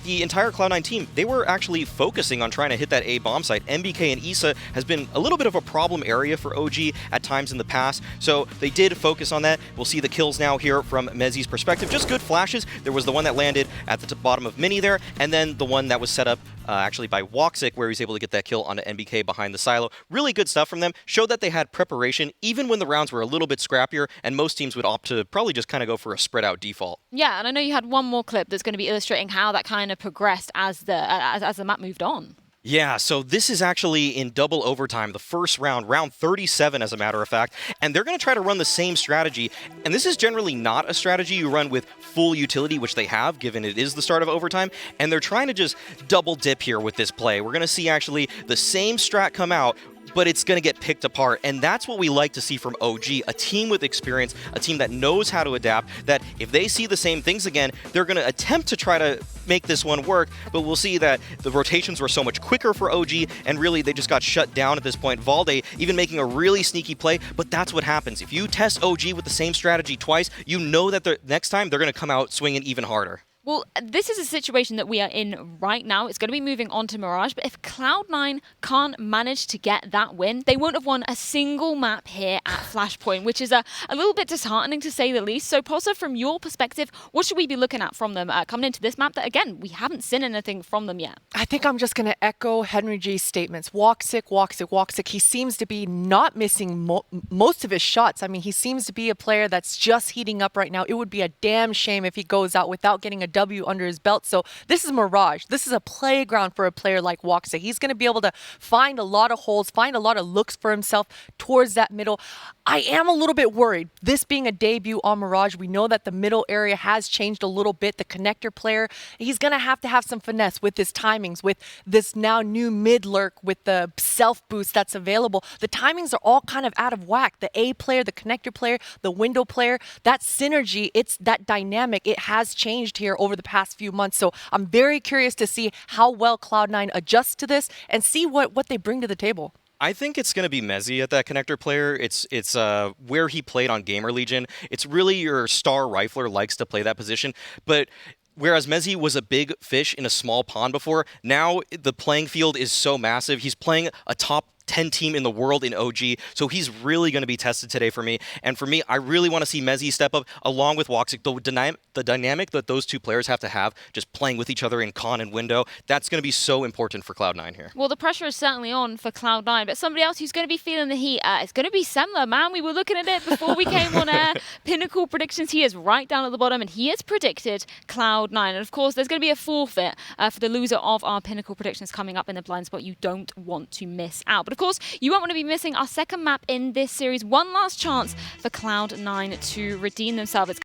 the entire Cloud9 team, they were actually focusing on trying to hit that A bomb site. MBK and Issa has been a little bit of a problem area for OG at times in the past, so they did focus on that. We'll see the kills now here from Mezzi's perspective. Just good flashes. There was the one that landed at the bottom of Mini there, and then the one that was set up actually by Woxic, where he was able to get that kill onto MBK behind the silo. Really good stuff from them. Showed that they had preparation, even when the rounds were a little bit scrappier, and most teams would opt to probably just kind of go for a spread out default. Yeah, and I know you had one more clip that's going to be illustrating how that kind of progressed as the map moved on. Yeah, so this is actually in double overtime, the first round, round 37 as a matter of fact, and they're going to try to run the same strategy, and this is generally not a strategy you run with full utility, which they have, given it is the start of overtime, and they're trying to just double dip here with this play. We're going to see actually the same strat come out, but it's going to get picked apart, and that's what we like to see from OG, a team with experience, a team that knows how to adapt, that if they see the same things again, they're going to attempt to try to make this one work, but we'll see that the rotations were so much quicker for OG, and really they just got shut down at this point. Valde even making a really sneaky play, but that's what happens. If you test OG with the same strategy twice, you know that the next time they're going to come out swinging even harder. Well, this is a situation that we are in right now. It's going to be moving on to Mirage, but if Cloud9 can't manage to get that win, they won't have won a single map here at Flashpoint, which is a little bit disheartening to say the least. So, Posa, from your perspective, what should we be looking at from them coming into this map that, again, we haven't seen anything from them yet? I think I'm just going to echo Henry G's statements. Woxic. He seems to be not missing most of his shots. I mean, he seems to be a player that's just heating up right now. It would be a damn shame if he goes out without getting a W under his belt. So this is Mirage. This is a playground for a player like Woxic. He's going to be able to find a lot of holes, find a lot of looks for himself towards that middle. I am a little bit worried. This being a debut on Mirage, we know that the middle area has changed a little bit. The connector player, he's going to have some finesse with his timings, with this now new mid lurk, with the self boost that's available. The timings are all kind of out of whack. The A player, the connector player, the window player, that synergy, it's that dynamic. It has changed here over the past few months. So I'm very curious to see how well Cloud9 adjusts to this and see what they bring to the table. I think it's going to be Mezzi at that connector player. It's where he played on Gamer Legion. It's really your star rifler likes to play that position. But whereas Mezzi was a big fish in a small pond before, now the playing field is so massive. He's playing a top 10 team in the world in OG, so he's really going to be tested today for me. And for me, I really want to see Mezzi step up along with Woxic. The dynamic that those two players have to have, just playing with each other in con and window, that's going to be so important for Cloud9 here. Well, the pressure is certainly on for Cloud9, but somebody else who's going to be feeling the heat, it's going to be Semler, man. We were looking at it before we came on air. Pinnacle predictions, he is right down at the bottom, and he has predicted Cloud9. And of course, there's going to be a forfeit for the loser of our Pinnacle predictions coming up in the blind spot. You don't want to miss out. But of course, you won't want to be missing our second map in this series. One last chance for Cloud9 to redeem themselves. It's